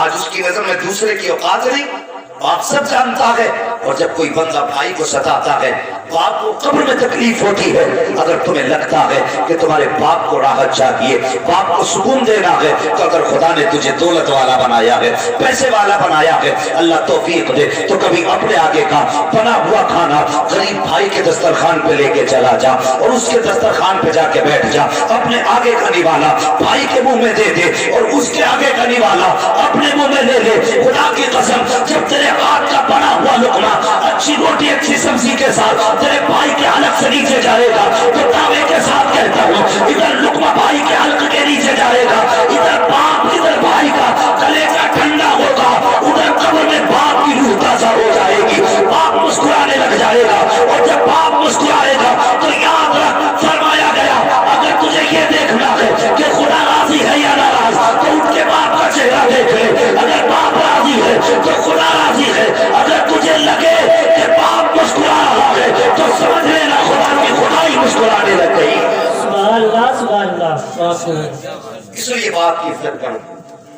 آج اس کی نظر میں دوسرے کی اوقات نہیں؟ باپ سب جانتا ہے۔ اور جب کوئی بندہ بھائی کو ستاتا ہے، باپ کو قبر میں تکلیف ہوتی ہے۔ اگر تمہیں لگتا ہے کہ تمہارے باپ کو راحت چاہیے، باپ کو سکون دینا ہے، تو اگر خدا نے تجھے دولت والا بنایا ہے، پیسے والا بنایا ہے، اللہ توفیق دے تو کبھی اپنے آگے کا بنا ہوا کھانا غریب بھائی کے دسترخوان پہ لے کے چلا جا، اور اس کے دسترخوان پہ جا کے بیٹھ جا، اپنے آگے کا نوالا بھائی کے منہ میں دے دے، اور اس کے آگے کا نوالا اپنے منہ میں لے لے۔ خدا کی قسم، جب تیرے ہاتھ کا بنا ہوا لقمہ اچھی روٹی اچھی سبزی کے ساتھ تیرے بھائی کے حلق سے نیچے جائے گا، تو دعوے کے ساتھ کہتا ہوں، ادھر لقمہ بھائی کے حلق کے نیچے جائے گا، ادھر باپ ادھر بھائی کا کلیجہ ٹھنڈا ہوگا، ادھر قبر میں باپ کی روح تازہ ہو جائے گی، باپ مسکرانے لگ جائے گا، اور جب باپ مسکرائے گا تو یاد رکھ، فرمایا گیا اگر تجھے یہ دیکھنا ہے کہ خدا راضی ہے یا ناراض تو ان کے باپ کا چہرہ دیکھ لے، اگر باپ راضی ہے تو خدا راضی ہے، اگر تجھے لگے کہ باپ مسکرا رہا ہے تو سمجھ لینا خدا کی خدائی مسکرانے لگ گئی۔ سبحان اللہ سبحان اللہ۔ اس لیے باپ کی عزت کرو،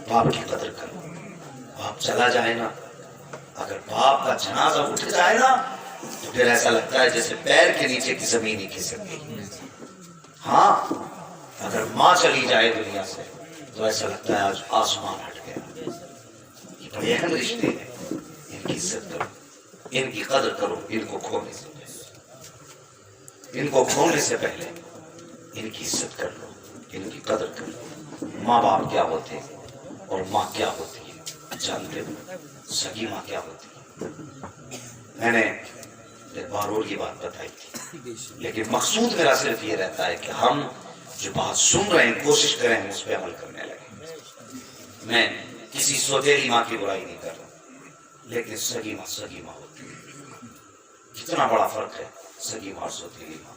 باپ کی قدر کرو۔ باپ چلا جائے نا، اگر باپ کا جنازہ اٹھ جائے نا تو پھر ایسا لگتا ہے جیسے پیر کے نیچے کی زمین ہی کھسک گئی۔ ہاں، اگر ماں چلی جائے دنیا سے تو ایسا لگتا ہے آج آسمان ہٹ گیا۔ یہ بڑے اہم رشتے ہیں، ان کی عزت کرو، ان کی قدر کرو، ان کو کھونے سے پہلے، ان کو کھونے سے پہلے ان کی عزت کر لو، ان کی قدر کر لو۔ ماں باپ کیا ہوتے ہیں اور ماں کیا ہوتی ہے جانتے ہو؟ سگی ماں کیا ہوتی ہے؟ میں نے ایک بار اور یہ بات بتائی تھی، لیکن مقصود میرا صرف یہ رہتا ہے کہ ہم جو بات سن رہے ہیں کوشش کریں ہم اس پہ عمل کرنے لگیں۔ میں کسی سوتیلی ماں کی برائی نہیں کر رہا، لیکن سگی ماں ہوتی ہے۔ کتنا بڑا فرق ہے سگی ماں اور سوتیلی ماں۔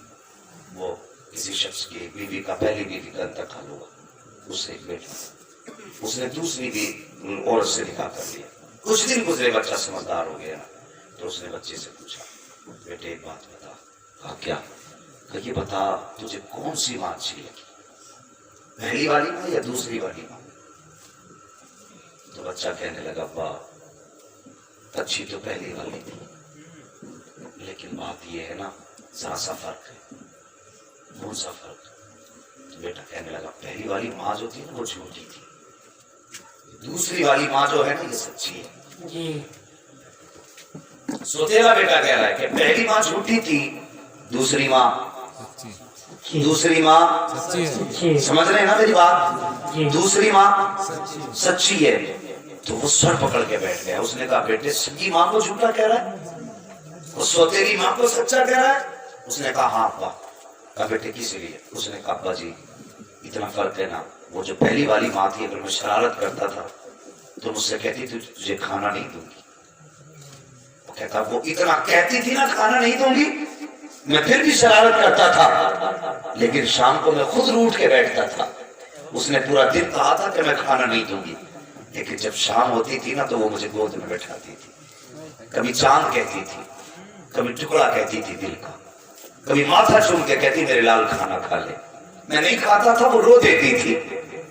وہ کسی شخص کی بیوی کا، پہلی بیوی کا انتقال ہوا، اس سے ایک بیٹا، اس نے دوسری بھی عورت سے نکاح کر لیا۔ کچھ دن گزرے، بچہ سمجھدار ہو گیا تو اس نے بچے سے پوچھا، بیٹے ایک بات بتا۔ کہا کیا؟ کہ یہ بتا تجھے کون سی ماں اچھی لگی، پہلی والی ماں یا دوسری والی ماں؟ تو بچہ کہنے لگا، ابا اچھی تو پہلی والی تھی، لیکن بات یہ ہے نا ذرا سا فرق ہے۔ کون سا فرق؟ تو بیٹا کہنے لگا، پہلی والی ماں جو تھی نا وہ جھوٹی تھی، دوسری والی ماں جو ہے نا یہ سچی ہے۔ جی سوتیلا بیٹا کہہ رہا ہے کہ پہلی ماں جھوٹی تھی، دوسری ماں جی سمجھ رہے ہیں نا میری بات؟ دوسری ماں سچی ہے۔ تو وہ سر پکڑ کے بیٹھ گیا، اس نے کہا بیٹے سچی ماں کو جھوٹا کہہ رہا ہے، وہ سوتیلی ماں کو سچا کہہ رہا ہے؟ اس نے کہا ہاں ابا۔ کہا بیٹے کس لیے؟ اس نے کہا ابا جی اتنا فرق ہے نا، وہ جو پہلی والی ماں تھی اگر میں شرارت کرتا تھا تو مجھ سے کہتی تھی تجھے کھانا نہیں دوں گی، وہ کہتا وہ اتنا کہتی تھی نا کھانا نہیں دوں گی، میں پھر بھی شرارت کرتا تھا، لیکن شام کو میں خود روٹ کے بیٹھتا تھا۔ اس نے پورا دن کہا تھا کہ میں کھانا نہیں دوں گی، لیکن جب شام ہوتی تھی نا تو وہ مجھے گود میں بیٹھاتی تھی، کبھی چاند کہتی تھی، کبھی ٹکڑا کہتی تھی دل کا، کبھی ماتھا چوم کے کہتی میرے لال کھانا کھا لے، میں نہیں کھاتا تھا وہ رو دیتی تھی۔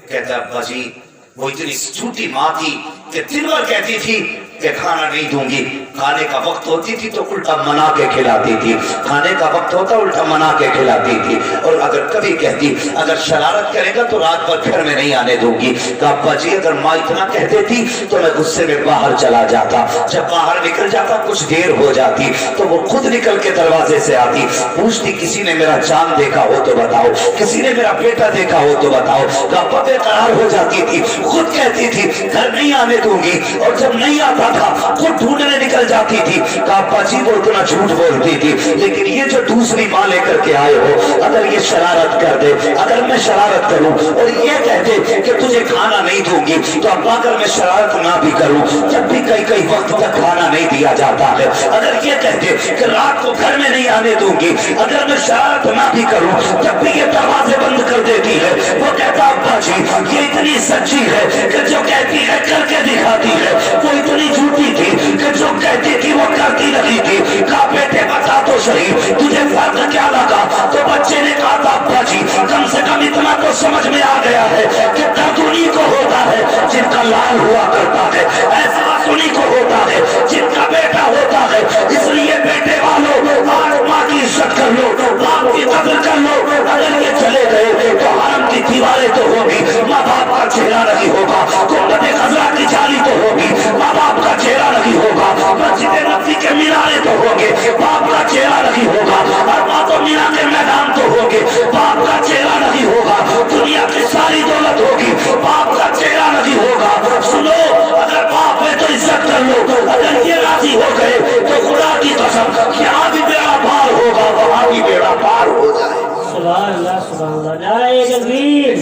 کہتا ابا جی وہ اتنی جھوٹی ماں تھی کہ دن بھر کہتی تھی کہ کھانا نہیں دوں گی، کھانے کا وقت ہوتی تھی تو الٹا منا کے کھلاتی تھی، کھانے کا وقت ہوتا الٹا منا کے کھلاتی تھی، اور اگر کبھی کہتی اگر شرارت کرے گا تو رات بھر گھر میں نہیں آنے دوں گی۔ کہا ابا جی اگر ماں اتنا کہہ دیتی تو میں غصے میں باہر چلا جاتا، جب باہر نکل جاتا کچھ دیر ہو جاتی تو وہ خود نکل کے دروازے سے آتی، پوچھتی کسی نے میرا چاند دیکھا ہو تو بتاؤ، کسی نے میرا بیٹا دیکھا ہو تو بتاؤ۔ کہا بے قرار ہو جاتی تھی، خود کہتی تھی گھر نہیں آنے دوں گی، اور جب نہیں آتا تھا خود ڈھونڈنے نکل جاتی تھی. کہا ابا جی وہ اتنا جھوٹ بولتی تھی, لیکن یہ جو دوسری ماں لے کر کے آئے ہو, اگر یہ شرارت کر دے, اگر میں شرارت کروں اور یہ کہتے کہ تجھے کھانا نہیں دوں گی, تو ابا اگر میں شرارت نہ بھی کروں, جب بھی کئی وقت تک کھانا نہیں دیا جاتا ہے, اگر یہ کہتے کہ رات کو گھر میں نہیں آنے دوں گی, اگر میں شرارت نہ بھی کروں, جب بھی یہ دروازے بند کر دیتی ہے, وہ کہتا ابا جی یہ اتنی سچی ہے کہ جو کہتی ہے کر کے دکھاتی ہے, وہ اتنی جھوٹی تھی کہ جو کہتی تھی وہ کرتی نہیں تھی. کہا بیٹے بتا تو صحیح تجھے فرق کیا لگا؟ تو بچے نے کہا تھا ابا جی کم سے کم اتنا تو سمجھ میں آ گیا ہے کہ درد انہیں کو ہوتا ہے جن کا لال ہوا کرتا ہے, احساس انہیں کو ہوتا ہے جن کا بیٹا ہوتا ہے. اس لیے بیٹے والوں آج ماں کی عزت کر لو, باپ کی قدر کر لو. اگر یہ چلے گئے تو حرم کی دیواریں تو ہوگی, ماں باپ کا چہرہ نہیں ہوگا. گنبد خضرا کی جالی تو ہوگی, ماں باپ کا چہرہ نہیں ہوگا. مسجد نبوی کے مینارے تو ہوں گے, باپ کا چہرہ نہیں ہوگا. اور ماں و مینا کے میدان تو ہوں گے, باپ کا چہرہ نہیں ہوگا. دنیا کی ساری دولت ہوگی, باپ کا چہرہ نہیں ہوگا. سنو, اگر باپ ہے تو عزت کر لو. اگر یہ راضی ہو گئے تو خدا کی قسم یہاں بھی بیڑا پار ہوگا, وہاں بھی بیڑا پار ہو جائے. سبحان اللہ سبحان اللہ. نعرہ تکبیر,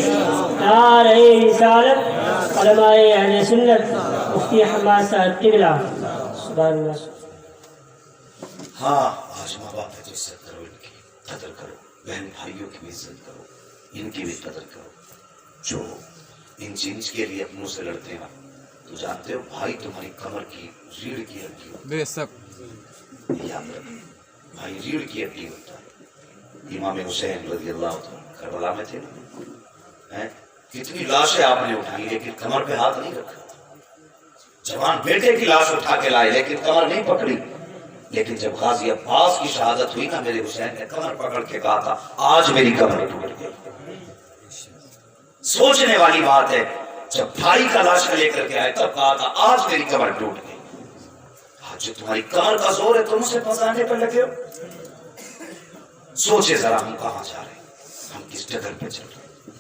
نعرہ رسالت, علماء اہل سنت, مفتی حماد صاحب قبلہ. سبحان اللہ. ہاں آج ماں باپ ہے تو عزت کرو, ان کی قدر کرو, بہن بھائیوں کی بھی عزت کرو, ان کی بھی قدر کرو. جو ان چیز کے لیے اپنوں سے لڑتے ہیں, تو جانتے ہو بھائی تمہاری کمر کی ریڑھ کی ہڈی ہوتی بے شک ہے, یاد رکھو بھائی ریڑھ کی ہڈی ہوتا ہے. امام حسین رضی اللہ عنہ کربلا میں تھے نا, کتنی لاشیں آپ نے اٹھائی لیکن کمر پہ ہاتھ نہیں رکھا. جوان بیٹے کی لاش اٹھا کے لائے لیکن کمر نہیں پکڑی. لیکن جب غازی عباس کی شہادت ہوئی نا, میرے حسین نے کمر پکڑ کے کہا تھا آج میری کمر ٹوٹ گئی. سوچنے والی بات ہے, جب بھائی کا لاش لے کر کے آئے تب کہا تھا آج میری کمر ٹوٹ گئی. آج جو تمہاری کمر کا زور ہے تم اسے پھنسانے پر لگے ہو. سوچے ذرا ہم کہاں جا رہے ہیں, ہم کس ڈگر پہ چل رہے ہیں,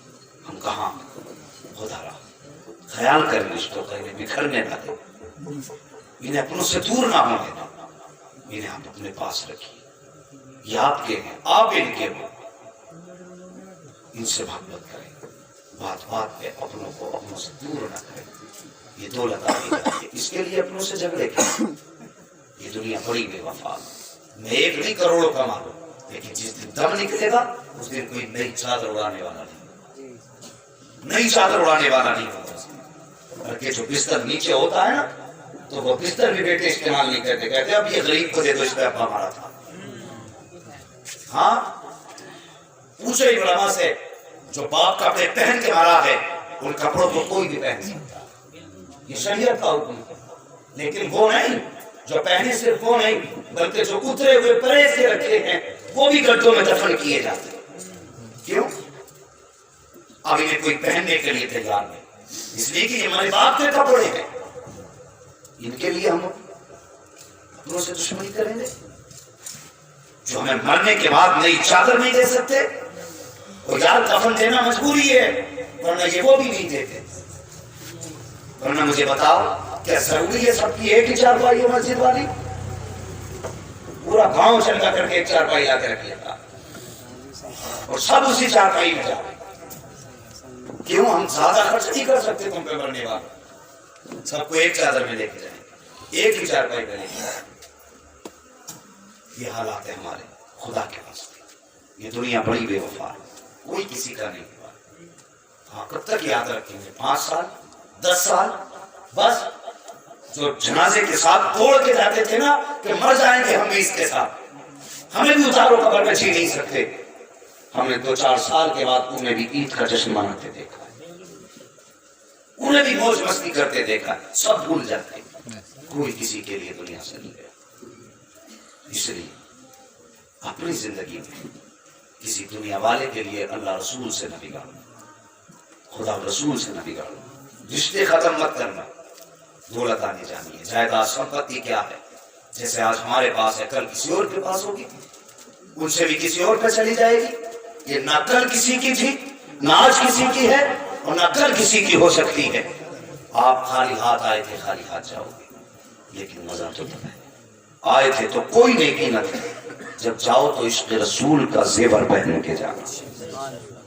ہم کہاں. خدا را خیال کریں رشتوں کا, انہیں بکھرنے نہ دیں, انہیں اپنوں سے دور نہ ہونے دیں, انہیں آپ اپنے پاس رکھیے. یہ آپ کے ہیں, آپ ان کے ہو, ان سے محبت کریں. بات بات پہ اپنوں کو اپنوں سے دور نہ کریں. یہ دولت آگے جاتی ہے, اس کے لیے اپنوں سے جھگڑے کریں. یہ دنیا بڑی بے وفا. میں 1 نہیں کروڑوں کما لوں, لیکن جس دن دم نکلے گا اس دن کوئی نئی چادر اڑانے والا نہیں, نئی چادر اڑانے والا نہیں ہوگا. بلکہ جو بستر نیچے ہوتا ہے نا, تو وہ بستر بھی بیٹے استعمال نہیں کرتے, کہتے اب یہ غریب کو دے دو, اس پہ ابا مارا تھا. ہاں پوچھو علماء سے, جو باپ کپڑے پہن کے مارا ہے ان کپڑوں کو کوئی بھی پہن سکتا, یہ شریعت کا حکم ہے. لیکن وہ نہیں جو پہنے, صرف وہ نہیں بلکہ جو اترے ہوئے پرہیز کے رکھے ہیں وہ بھی گڈھوں میں دفن کیے جاتے ہیں. کیوں؟ اب انہیں کوئی پہننے کے لیے تیار نہیں, اس لیے کہ یہ ہمارے باپ کے کپڑے ہیں. ان کے لیے ہم اپنوں سے دشمنی کریں گے. جو ہمیں مرنے کے بعد نئی چادر نہیں دے سکتے, اور یار کفن دینا مجبوری ہے, ورنہ یہ وہ بھی نہیں دیتے. ورنہ مجھے بتاؤ کیا ضروری ہے سب کی ایک ہی چارپائی ہے مسجد والی؟ پورا گاؤں چندہ کر کے ایک چارپائی لا کے رکھ لیتا اور سب اسی چارپائی میں جاتے. کیوں؟ ہم زیادہ خرچ نہیں کر سکتے تم پہ مرنے والے. سب کو ایک چادر میں لے کے جائیں, ایک ہی چارپائی پہ لے کے جائیں. یہ حالات ہے ہمارے. خدا کے واسطے یہ دنیا بڑی بے وفا ہے, کوئی کسی کا نہیں ہوا. ہاں کب تک یاد رکھیں گے؟ 5 سال 10 سال بس. جو جنازے کے ساتھ توڑ کے جاتے تھے نا کہ مر جائیں گے ہم بھی اس کے ساتھ, ہمیں بھی اتارو قبر میں جی نہیں سکتے. ہم نے 2-4 سال کے بعد انہیں بھی عید کا جشن مناتے دیکھا, انہیں بھی موج مستی کرتے دیکھا. سب بھول جاتے, کوئی کسی کے لیے دنیا سے نہیں گیا. اس لیے اپنی زندگی میں کسی دنیا والے کے لیے اللہ رسول سے نہ بگاڑو, خدا رسول سے نہ بگاڑو. رشتے ختم مت کرنا. دولت آنے جانی ہے, جائیداد سمپتی کیا ہے, جیسے آج ہمارے پاس ہے کل کسی اور کے پاس ہوگی, ان سے بھی کسی اور پہ چلی جائے گی. یہ نہ کل کسی کی تھی, نہ آج کسی کی ہے, اور نہ کل کسی کی ہو سکتی ہے. آپ خالی ہاتھ آئے تھے, خالی ہاتھ جاؤ گے. لیکن مزہ تو تب ہے. آئے تھے تو کوئی نیکی نہ تھی. جب جاؤ تو عشق رسول کا زیور پہن کے جانا.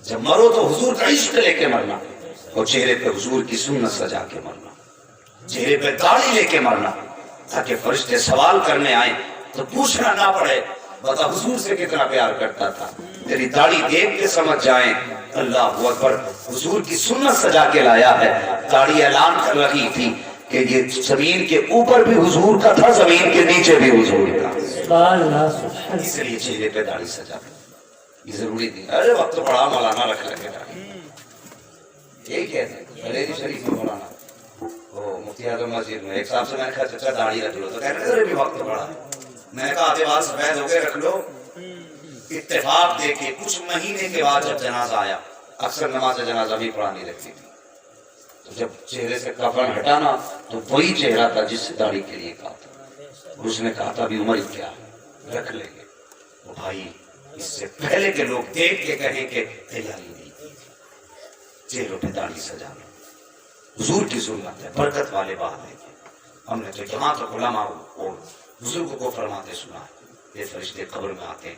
جب مرو تو حضور کا عشق لے کے مرنا, اور چہرے پہ حضور کی سنت سجا کے مرنا, چہرے پہ داڑھی لے کے مرنا, تاکہ فرشتے سوال کرنے آئیں تو پوچھنا نہ پڑے بتا حضور سے کتنا پیار کرتا تھا. تیری داڑھی دیکھ کے سمجھ جائیں اللہ اکبر, حضور کی سنت سجا کے لایا ہے. داڑھی اعلان کر رہی تھی کہ یہ زمین کے اوپر بھی حضور کا تھا, زمین کے نیچے بھی حضور کا. اس لیے چہرے پہ داڑھی سجا, یہ ضروری نہیں. ارے وقت پڑا مولانا رکھ لگے داڑھی, یہی کہتے ہیں بریلی شریف میں مولانا مفتی اعظم مسجد میں ایک صاحب سے میں نے کہا چچا داڑھی رکھ لو, تو کہہ رہے ارے بھی وقت پڑا. میں نے کہا آتے بعد سفید ہو کے رکھ لو. اتفاق دیکھے کچھ مہینے کے بعد جب جنازہ آیا, اکثر نماز جنازہ بھی پڑھانی رکھتی تھی, تو جب چہرے سے کفن ہٹانا تو وہی چہرہ تھا جس سے داڑھی کے لیے کہا تھا. اس نے کہا تھا ابھی عمر کیا رکھ لیں گے. وہ بھائی اس سے پہلے کے لوگ دیکھ کے کہیں کہ تیاری نہیں کی, چہروں پہ داڑھی سجانا حضور کی سنت ہے, برکت والے بات ہے. ہم نے تو یہاں تو علماء اور بزرگوں کو فرماتے سنا ہے, یہ فرشتے قبر میں آتے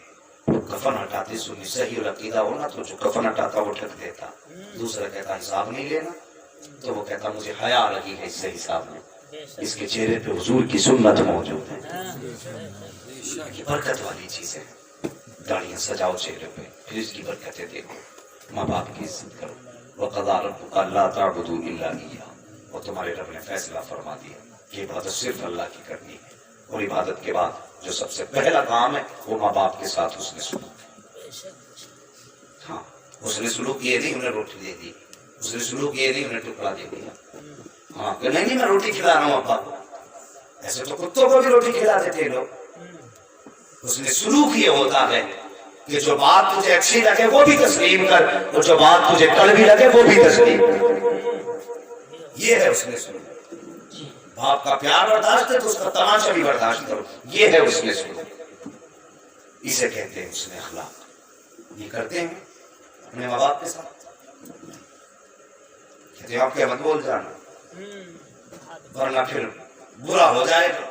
کفن ہٹاتے, سنی صحیح العقیدہ ہونا تو جو کفن ہٹاتا وہ ٹھک دیتا. دوسرا کہتا حساب نہیں لینا, تو وہ کہتا مجھے حیا آ رہی ہے اس سے حساب میں, اس کے چہرے پہ حضور کی سنت موجود ہے. یہ برکت والی چیز ہے. داڑیاں سجاؤ چہرے پہ, پھر اس کی برکتیں دیکھو. ماں باپ کی عزت کرو. وَقَضَىٰ رَبُّكَ أَلَّا تَعْبُدُوا إِلَّا إِيَّاهُ, اور تمہارے رب نے فیصلہ فرما دیا کہ عبادت صرف اللہ کی کرنی ہے, اور عبادت کے بعد جو سب سے پہلا کام ہے وہ ماں باپ کے ساتھ حسن سلوک. ہاں حسن سلوک یہ نہیں انہیں روٹی دے دی, حسن سلوک یہ نہیں انہیں ٹکڑا دے دیا. ہاں کہ نہیں میں روٹی کھلا رہا ہوں ابا, ایسے تو کتوں کو بھی روٹی کھلاتے تھے لوگ. حسن سلوک یہ ہوتا ہے کہ جو بات تجھے اچھی لگے وہ بھی تسلیم کر, اور جو بات تجھے کڑوی لگے وہ بھی تسلیم کر. یہ ہے حسن سلوک. باپ کا پیار برداشت ہے تو اس کا تماشا بھی برداشت کرو, یہ ہے حسن سلوک. اسے کہتے ہیں حسن اخلاق. یہ کرتے ہیں اپنے ماں باپ کے ساتھ, کہتے ہیں آپ کے مت بول جانا ورنہ پھر برا ہو جائے گا.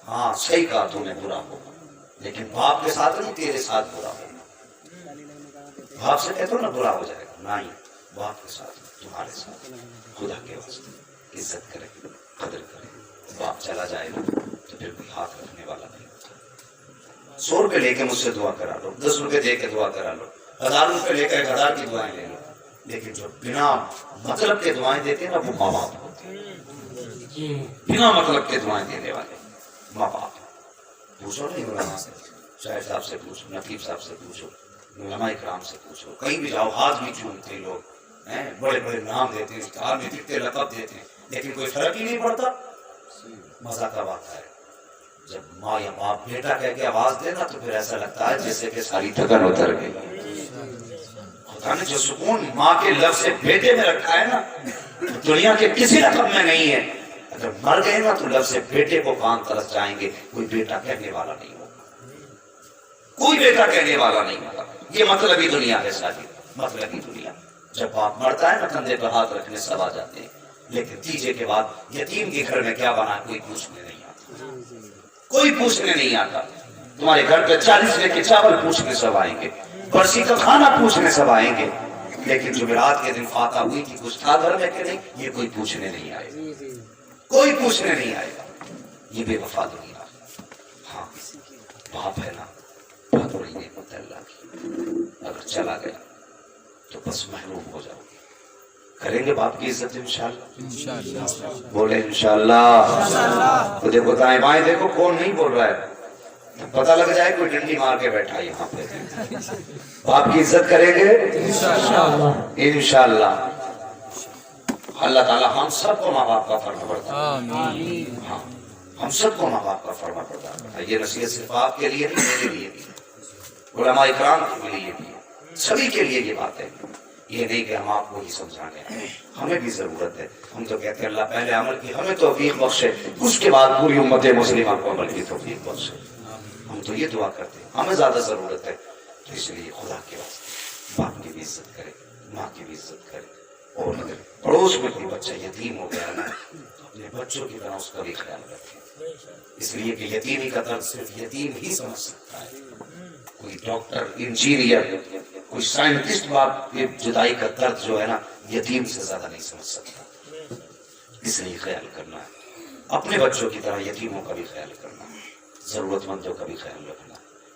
ہاں صحیح کہا تم نے, برا ہوگا, لیکن باپ کے ساتھ نہیں تیرے ساتھ برا ہوگا. باپ سے کہتے ہو نا برا ہو جائے گا, نہیں باپ کے ساتھ تمہارے ساتھ. خدا کے واسطے عزت کرے, قدر کرے. باپ چلا جائے گا تو پھر کوئی ہاتھ رکھنے والا نہیں ہوتا. 100 روپے لے کے مجھ سے دعا کرا لو, 10 روپے دے کے دعا کرا لو, 1000 روپے لے کر 1000 کی دعائیں لے لو, لیکن جو بنا مطلب کے دعائیں دیتے ہیں نا وہ ماں باپ ہوتے ہیں. بنا مطلب کے دعائیں دینے والے ماں باپ. پوچھو نہیں علماء سے, شاہد صاحب سے پوچھو, نقیب صاحب سے پوچھو, علماء اکرام سے پوچھو, کہیں بھی جاؤ ہاتھ بھی چومتے لوگ, بڑے بڑے نام دیتے ہیں, اشتہار میں دکھتے لقب دیتے ہیں, لیکن کوئی فرق ہی نہیں پڑتا. مزہ کب آتا ہے جب ماں یا باپ بیٹا کہہ کے آواز دینا تو پھر ایسا لگتا ہے جیسے کہ ساری تھکن اتر گئی. خدا نے جو سکون ماں کے لفظ سے بیٹے میں رکھا ہے نا, دنیا کے کسی رقم میں نہیں ہے. اگر مر گئے نا تو لفظ بیٹے کو کان ترس جائیں گے, کوئی بیٹا کہنے والا نہیں ہوگا, کوئی بیٹا کہنے والا نہیں ہوگا. یہ مطلبی دنیا ہے ساری, مطلبی دنیا. جب باپ مرتا ہے نا کندھے پہ ہاتھ رکھنے سب آ جاتے ہیں, لیکن تیجے کے بعد یتیم کے گھر میں کیا بنا کوئی پوچھنے نہیں آتا, کوئی پوچھنے نہیں آتا. تمہارے گھر پہ 40 لے کے چاول پوچھنے سب آئیں گے, برسی کا کھانا پوچھنے سب آئیں گے, لیکن جمعرات کے دن فاتح ہوئی تھی کچھ تھا گھر میں کہ نہیں, یہ کوئی پوچھنے نہیں آئے, کوئی پوچھنے نہیں آئے گا. یہ بے وفا دنیا. ہاں باپ ہے نا بہت بڑی نعمت اللہ کی, اگر چلا گیا تو بس محروم ہو جاؤ گے. کریں گے باپ کی عزت انشاءاللہ, بولے انشاءاللہ. تو دیکھو دائیں بائیں دیکھو کون نہیں بول رہا ہے, پتہ لگ جائے کوئی ڈنڈی مار کے بیٹھا ہے یہاں پہ. باپ کی عزت کریں گے انشاءاللہ. اللہ تعالی ہم سب کو ماں باپ کا فرما بردار, ہاں ہم سب کو ماں باپ کا فرما بردار. یہ نصیحت صرف آپ کے لیے نہیں, میرے لیے بھی, علماء اکرام کے لیے بھی, سبھی کے لیے یہ بات ہے. یہ نہیں کہ ہم آپ کو ہی سمجھانے, ہمیں بھی ضرورت ہے. ہم تو کہتے ہیں اللہ پہلے عمل کی ہمیں توفیق بخشے, اس کے بعد پوری امت مسلمہ کو عمل کی توفیق بخشے. ہم تو یہ دعا کرتے ہیں, ہمیں زیادہ ضرورت ہے. تو اس لیے خدا کے واسطے باپ کی بھی عزت کرے, ماں کی بھی عزت کرے. اور اگر پڑوس میں کوئی بچہ یتیم ہو گیا نا, اپنے بچوں کی طرح اس کا بھی خیال رکھیں، اس لیے کہ یتیمی کا درد صرف یتیم ہی سمجھ سکتا ہے. کوئی ڈاکٹر، انجینئر، کوئی سائنٹسٹ باپ کی جدائی کا درد جو ہے نا یتیم سے زیادہ نہیں سمجھ سکتا. اس لیے خیال کرنا ہے اپنے بچوں کی طرح یتیموں کا بھی خیال کرنا ہے، ضرورت مندوں کا بھی خیال رکھنا.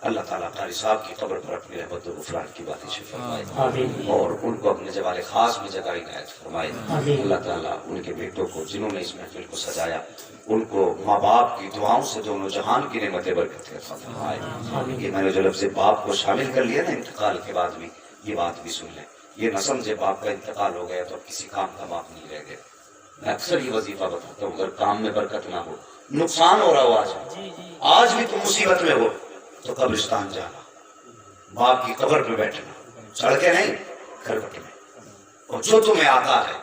اللہ تعالیٰ قاری صاحب کی قبر پر اپنی رحمت و غفران کی باتیں فرمائے اور ان کو اپنے جوار خاص میں جگہ عنایت فرمائے. اللہ تعالیٰ ان کے بیٹوں کو جنہوں نے اس محفل کو سجایا ان کو ماں باپ کی دعاؤں سے دونوں جہان کی نعمتیں برکت عطا فرمائے. یہ میں نے جو لفظ باپ کو شامل کر لیا نا انتقال کے بعد بھی، یہ بات بھی سن لیں. یہ نہ سمجھے باپ کا انتقال ہو گیا تو اب کسی کام کا باپ نہیں رہ گیا. میں اکثر یہ وظیفہ بتاتا ہوں، اگر کام میں برکت نہ ہو، نقصان ہو رہا ہو، آج بھی تم مصیبت میں ہو تو قبرستان جانا، باپ کی قبر پہ بیٹھنا، سڑکیں نہیں کھربٹ میں، اور جو تمہیں آتا ہے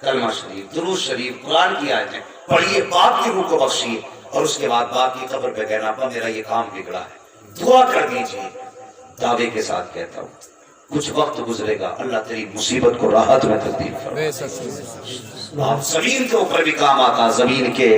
کلمہ شریف، درود شریف، قرآن کی آیتیں پڑھیے، باپ کی روح کو بخشیے، اور اس کے بعد باپ کی قبر پہ کہنا ابا میرا یہ کام بگڑا ہے، دعا کر دیجیے. دعوے کے ساتھ کہتا ہوں کچھ وقت گزرے گا اللہ تیری مصیبت کو راحت میں تبدیل فرمائے. آپ زمین کے اوپر بھی کام آتا، زمین کے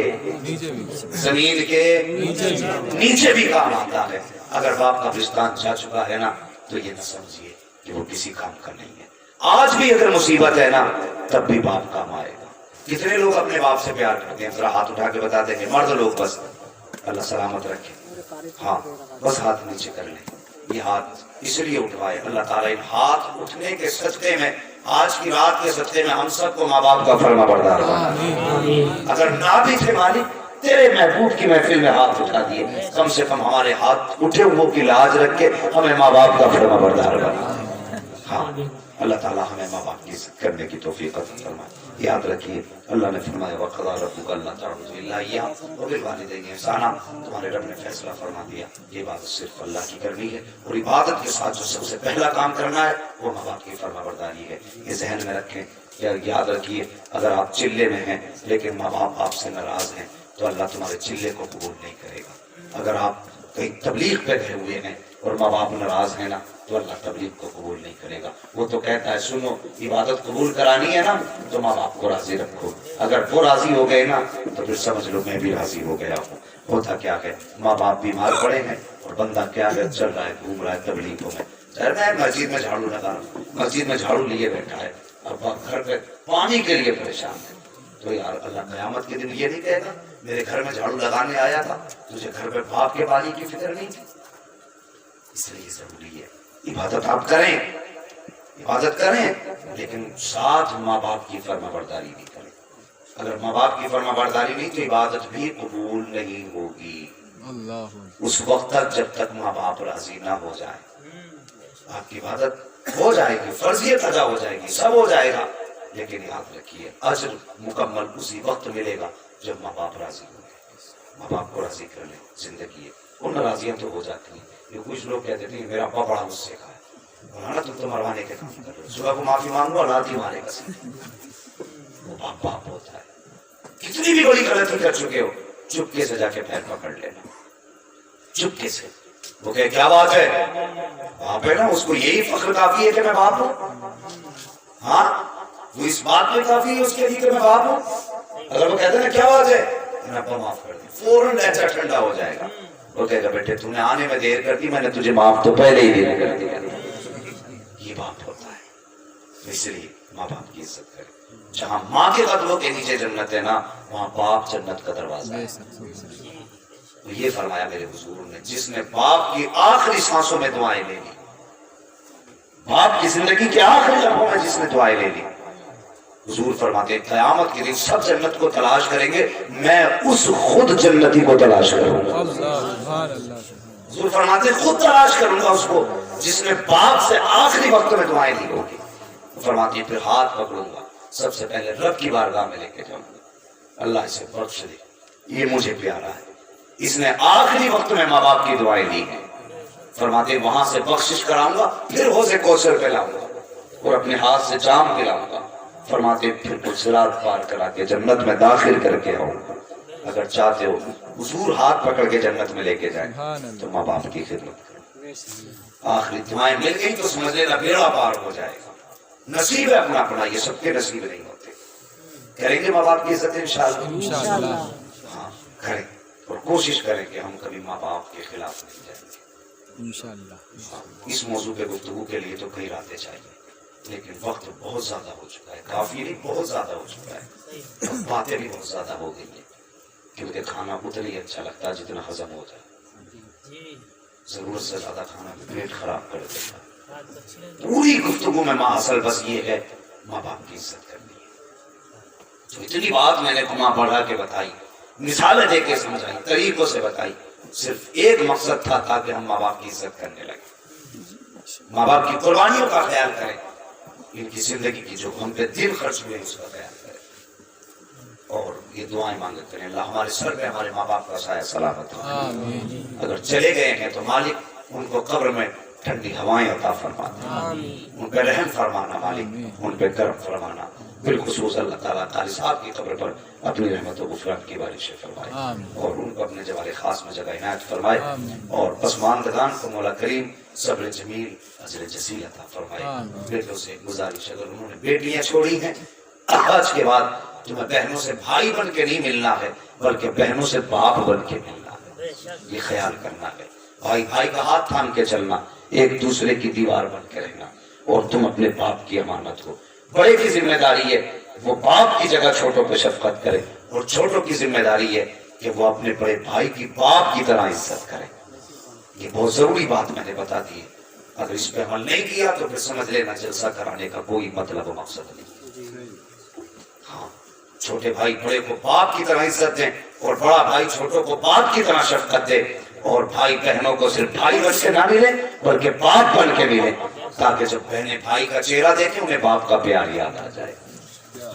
نیچے بھی کام آتا ہے. اگر باپ قبرستان جا چکا ہے نا تو یہ نہ سمجھیے کہ وہ کسی کام کا نہیں ہے. آج بھی اگر مصیبت ہے نا تب بھی باپ کام آئے گا. کتنے لوگ اپنے باپ سے پیار کرتے ہیں؟ ذرا ہاتھ اٹھا کے بتا دیں گے مرد لوگ. بس اللہ سلامت رکھے. ہاں بس ہاتھ نیچے کر لیں. یہ ہاتھ اس لیے اٹھوائے اللہ تعالیٰ ان ہاتھ اٹھنے کے صدقے میں، آج کی رات کے صدقے میں ہم سب کو ماں باپ کا فرما بردار بنا. اگر نہ بھی تھے مالک تیرے محبوب کی محفل میں ہاتھ اٹھا دیے، کم سے کم ہمارے ہاتھ اٹھے وہ کی لاج رکھ کے ہمیں ماں باپ کا فرما بردار بنا. ہاں اللہ تعالیٰ ہمیں ماں باپ کی عزت کرنے کی توفیق عطا فرمائے. یاد رکھیے اللہ نے فرمایا وَقَضَىٰ رَبُّكَ أَلَّا تَعْبُدُوا إِلَّا إِيَّاهُ وَبِالْوَالِدَيْنِ إِحْسَانًا. تمہارے رب نے فیصلہ فرما دیا یہ عبادت صرف اللہ کی کرنی ہے، اور عبادت کے ساتھ جو سب سے پہلا کام کرنا ہے وہ ماں باپ کی فرما برداری ہے. یہ ذہن میں رکھیں. یاد رکھیے اگر آپ چلے میں ہیں لیکن ماں باپ آپ سے ناراض ہیں تو اللہ تمہارے چلے کو قبول نہیں کرے گا. اگر آپ کہیں تبلیغ پہ گئے ہوئے ہیں اور ماں باپ ناراض ہیں نا تو اللہ تبلیغ کو قبول نہیں کرے گا. وہ تو کہتا ہے سنو عبادت قبول کرانی ہے نا تو ماں باپ کو راضی رکھو. اگر وہ راضی ہو گئے نا تو پھر سمجھ لو میں بھی راضی ہو گیا ہوں. ہوتا کیا ہے ماں باپ بیمار پڑے ہیں اور بندہ کیا ہے چل رہا ہے گھوم رہا ہے تبلیغوں میں. میں مسجد میں جھاڑو لگا رہا ہوں، مسجد میں جھاڑو لیے بیٹھا ہے، اب گھر پہ پانی کے لیے پریشان ہے. تو یار اللہ قیامت کے دن یہ نہیں کہے گا میرے گھر میں جھاڑو لگانے آیا تھا تجھے گھر پہ بھاپ کے پانی کی فکر نہیں تھی. اس لیے ضروری ہے عبادت آپ کریں، عبادت کریں لیکن ساتھ ماں باپ کی فرما برداری بھی کریں. اگر ماں باپ کی فرما برداری نہیں تو عبادت بھی قبول نہیں ہوگی اس وقت تک جب تک ماں باپ راضی نہ ہو جائے. آپ کی عبادت ہو جائے گی، فرضیت ادا ہو جائے گی، سب ہو جائے گا، لیکن یاد رکھیے اجر مکمل اسی وقت ملے گا جب ماں باپ راضی ہوں گے. ماں باپ کو راضی کر لیں. زندگی ہے ان ناراضیاں تو ہو جاتی ہیں. یہ کچھ لوگ کہتے تھے میرا ابا بڑا غصے کا ہے، مولانا تم تو مروانے کے کام کر رہے ہو، صبح کو معافی مانگو اور رات ہی مارے گا. وہ باپ باپ ہوتا ہے. کتنی بھی بڑی غلطی کر چکے ہو چپکے سے جا کے پیر پکڑ لینا، چپکے سے. وہ کہ کیا بات ہے باپ ہے نا، اس کو یہی فخر کافی ہے کہ میں باپ ہوں. ہاں وہ اس بات میں کافی ہے اس کے لیے کہ میں باپ ہوں. اگر وہ کہتے ہیں نا کیا بات ہے ابا معاف کر دیں، فوراً لہجہ ٹھنڈا ہو جائے گا. وہ کہے گا بیٹے تم نے آنے میں دیر کر دی، میں نے تجھے معاف تو پہلے ہی دینے کر دیا. یہ باپ ہوتا ہے. اس لیے ماں باپ کی عزت کرے. جہاں ماں کے قدموں کے نیچے جنت ہے نا وہاں باپ جنت کا دروازہ ہے. تو یہ فرمایا میرے حضور نے جس نے باپ کی آخری سانسوں میں دعائیں لے لی، باپ کی زندگی کے آخری لمحوں میں جس نے دعائیں لے لی، حضور فرماتے ہیں قیامت کے دن سب جنت کو تلاش کریں گے، میں اس خود جنتی کو تلاش کروں گا. حضور فرماتے ہیں خود تلاش کروں گا اس کو جس نے باپ سے آخری وقت میں دعائیں لی ہوگی. فرماتی ہے پھر ہاتھ پکڑوں گا، سب سے پہلے رب کی بارگاہ میں لے کے جاؤں گا، اللہ اسے بخش دے، یہ مجھے پیارا ہے، اس نے آخری وقت میں ماں باپ کی دعائیں لی ہیں. فرماتے ہیں وہاں سے بخشش کراؤں گا، پھر حوض کوثر پلاؤں گا اور اپنے ہاتھ سے جام پلاؤں گا. فرماتے ہیں پھر کچھ صراط پار کرا کے جنت میں داخل کر کے آؤں گا. اگر چاہتے ہو حضور ہاتھ پکڑ کے جنت میں لے کے جائیں تو ماں باپ کی خدمت کرو. آخری دعائیں مل گئی تو سمجھ لینا بیڑا پار ہو جائے گا. نصیب ہے اپنا اپنا، یہ سب کے نصیب نہیں ہوتے. کریں گے ماں باپ کی عزت انشاءاللہ؟ انشاءاللہ ہاں کریں، اور کوشش کریں کہ ہم کبھی ماں باپ کے خلاف نہیں جائیں گے۔ انشاءاللہ اس موضوع پہ گفتگو کے لیے تو کئی راتیں چاہیے، لیکن وقت بہت زیادہ ہو چکا ہے، کافی نہیں بہت زیادہ ہو چکا ہے، اور باتیں بھی بہت زیادہ ہو گئی ہیں، کیونکہ کھانا اتنا ہی اچھا لگتا ہے جتنا ہضم ہو جائے، ضرورت سے زیادہ کھانا پیٹ خراب کر دیتا ہے۔ پوری گفتگو میں اصل بس یہ ہے ماں باپ کی عزت کرنی ہے۔ تو اتنی بات میں نے گھما بڑھا کے بتائی، مثالیں دے کے سمجھائی، طریقوں سے بتائی، صرف ایک مقصد تھا تاکہ ہم ماں باپ کی عزت کرنے لگے، ماں باپ کی قربانیوں کا خیال کریں، ان کی زندگی کی جو ہم پہ دل خرچ ہوئے اس کا خیال کریں، اور یہ دعائیں مانگتے ہیں اللہ ہمارے سر پہ ہمارے ماں باپ کا سایہ سلامت ہو، آمین اگر چلے گئے ہیں تو مالک ان کو قبر میں ٹھنڈی ہوائیں عطا فرمانا، ان پہ رحم فرمانا مالک، ان پہ کرم فرمانا، بالخصوص اللہ تعالیٰ قاری صاحب کی قبر پر اپنی رحمت و غفران کی بارش فرمائے، اور ان کو اپنے جوار خاص میں جگہ عنایت فرمائے، اور پسماندگان کو مولا کریم صبر جمیل اجر جزیل عطا فرمائے۔ بیٹوں سے گزارش، اگر انہوں نے بیٹیاں چھوڑی ہیں، آج کے بعد تمہیں بہنوں سے بھائی بن کے نہیں ملنا ہے بلکہ بہنوں سے باپ بن کے ملنا ہے، یہ خیال کرنا ہے، بھائی بھائی کا ہاتھ تھام کے چلنا، ایک دوسرے کی دیوار بن کے رہنا، اور تم اپنے باپ کی امانت ہو، بڑے کی ذمہ داری ہے وہ باپ کی جگہ چھوٹوں پہ شفقت کرے، اور چھوٹوں کی ذمہ داری ہے کہ وہ اپنے بڑے بھائی کی باپ کی طرح عزت کرے۔ یہ بہت ضروری بات میں نے بتا دی ہے، اگر اس پہ عمل نہیں کیا تو پھر سمجھ لینا جلسہ کرانے کا کوئی مطلب و مقصد نہیں۔ ہاں، چھوٹے بھائی بڑے کو باپ کی طرح عزت دیں، اور بڑا بھائی چھوٹوں کو باپ کی طرح شفقت دے، اور بھائی بہنوں کو صرف بھائی بن کے نہ ملے بلکہ باپ بن کے ملے، تاکہ جب بہنیں بھائی کا چہرہ دیکھیں انہیں باپ کا پیار یاد آ جائے۔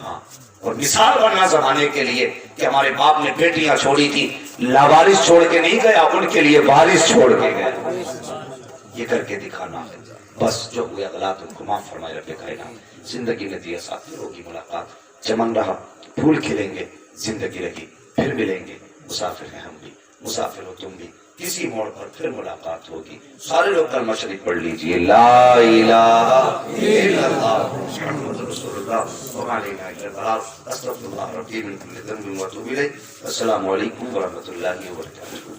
ہاں، اور مثال بننا زمانے کے لیے کہ ہمارے باپ نے بیٹیاں چھوڑی تھی، لاوارث چھوڑ کے نہیں گیا، ان کے لیے وارث چھوڑ کے گیا، یہ کر کے دکھانا ہے۔ بس جو ہوئے غلط ان کو معاف فرمائے رب کائنات۔ زندگی میں دیا ساتھ ہوگی ملاقات، چمن رہا پھول کھلیں گے، زندگی رہی پھر ملیں گے، مسافر ہیں ہم بھی، مسافر ہو تم بھی، کسی موڑ پر پھر ملاقات ہوگی۔ سارے لوگ کلمہ شریف پڑھ لیجئے، لا الہ الا اللہ محمد رسول اللہ وما علینا الا البلاغ، استغفر اللہ ربی من کل ذنب واتوب الیہ۔ السلام علیکم ورحمۃ اللہ وبرکاتہ۔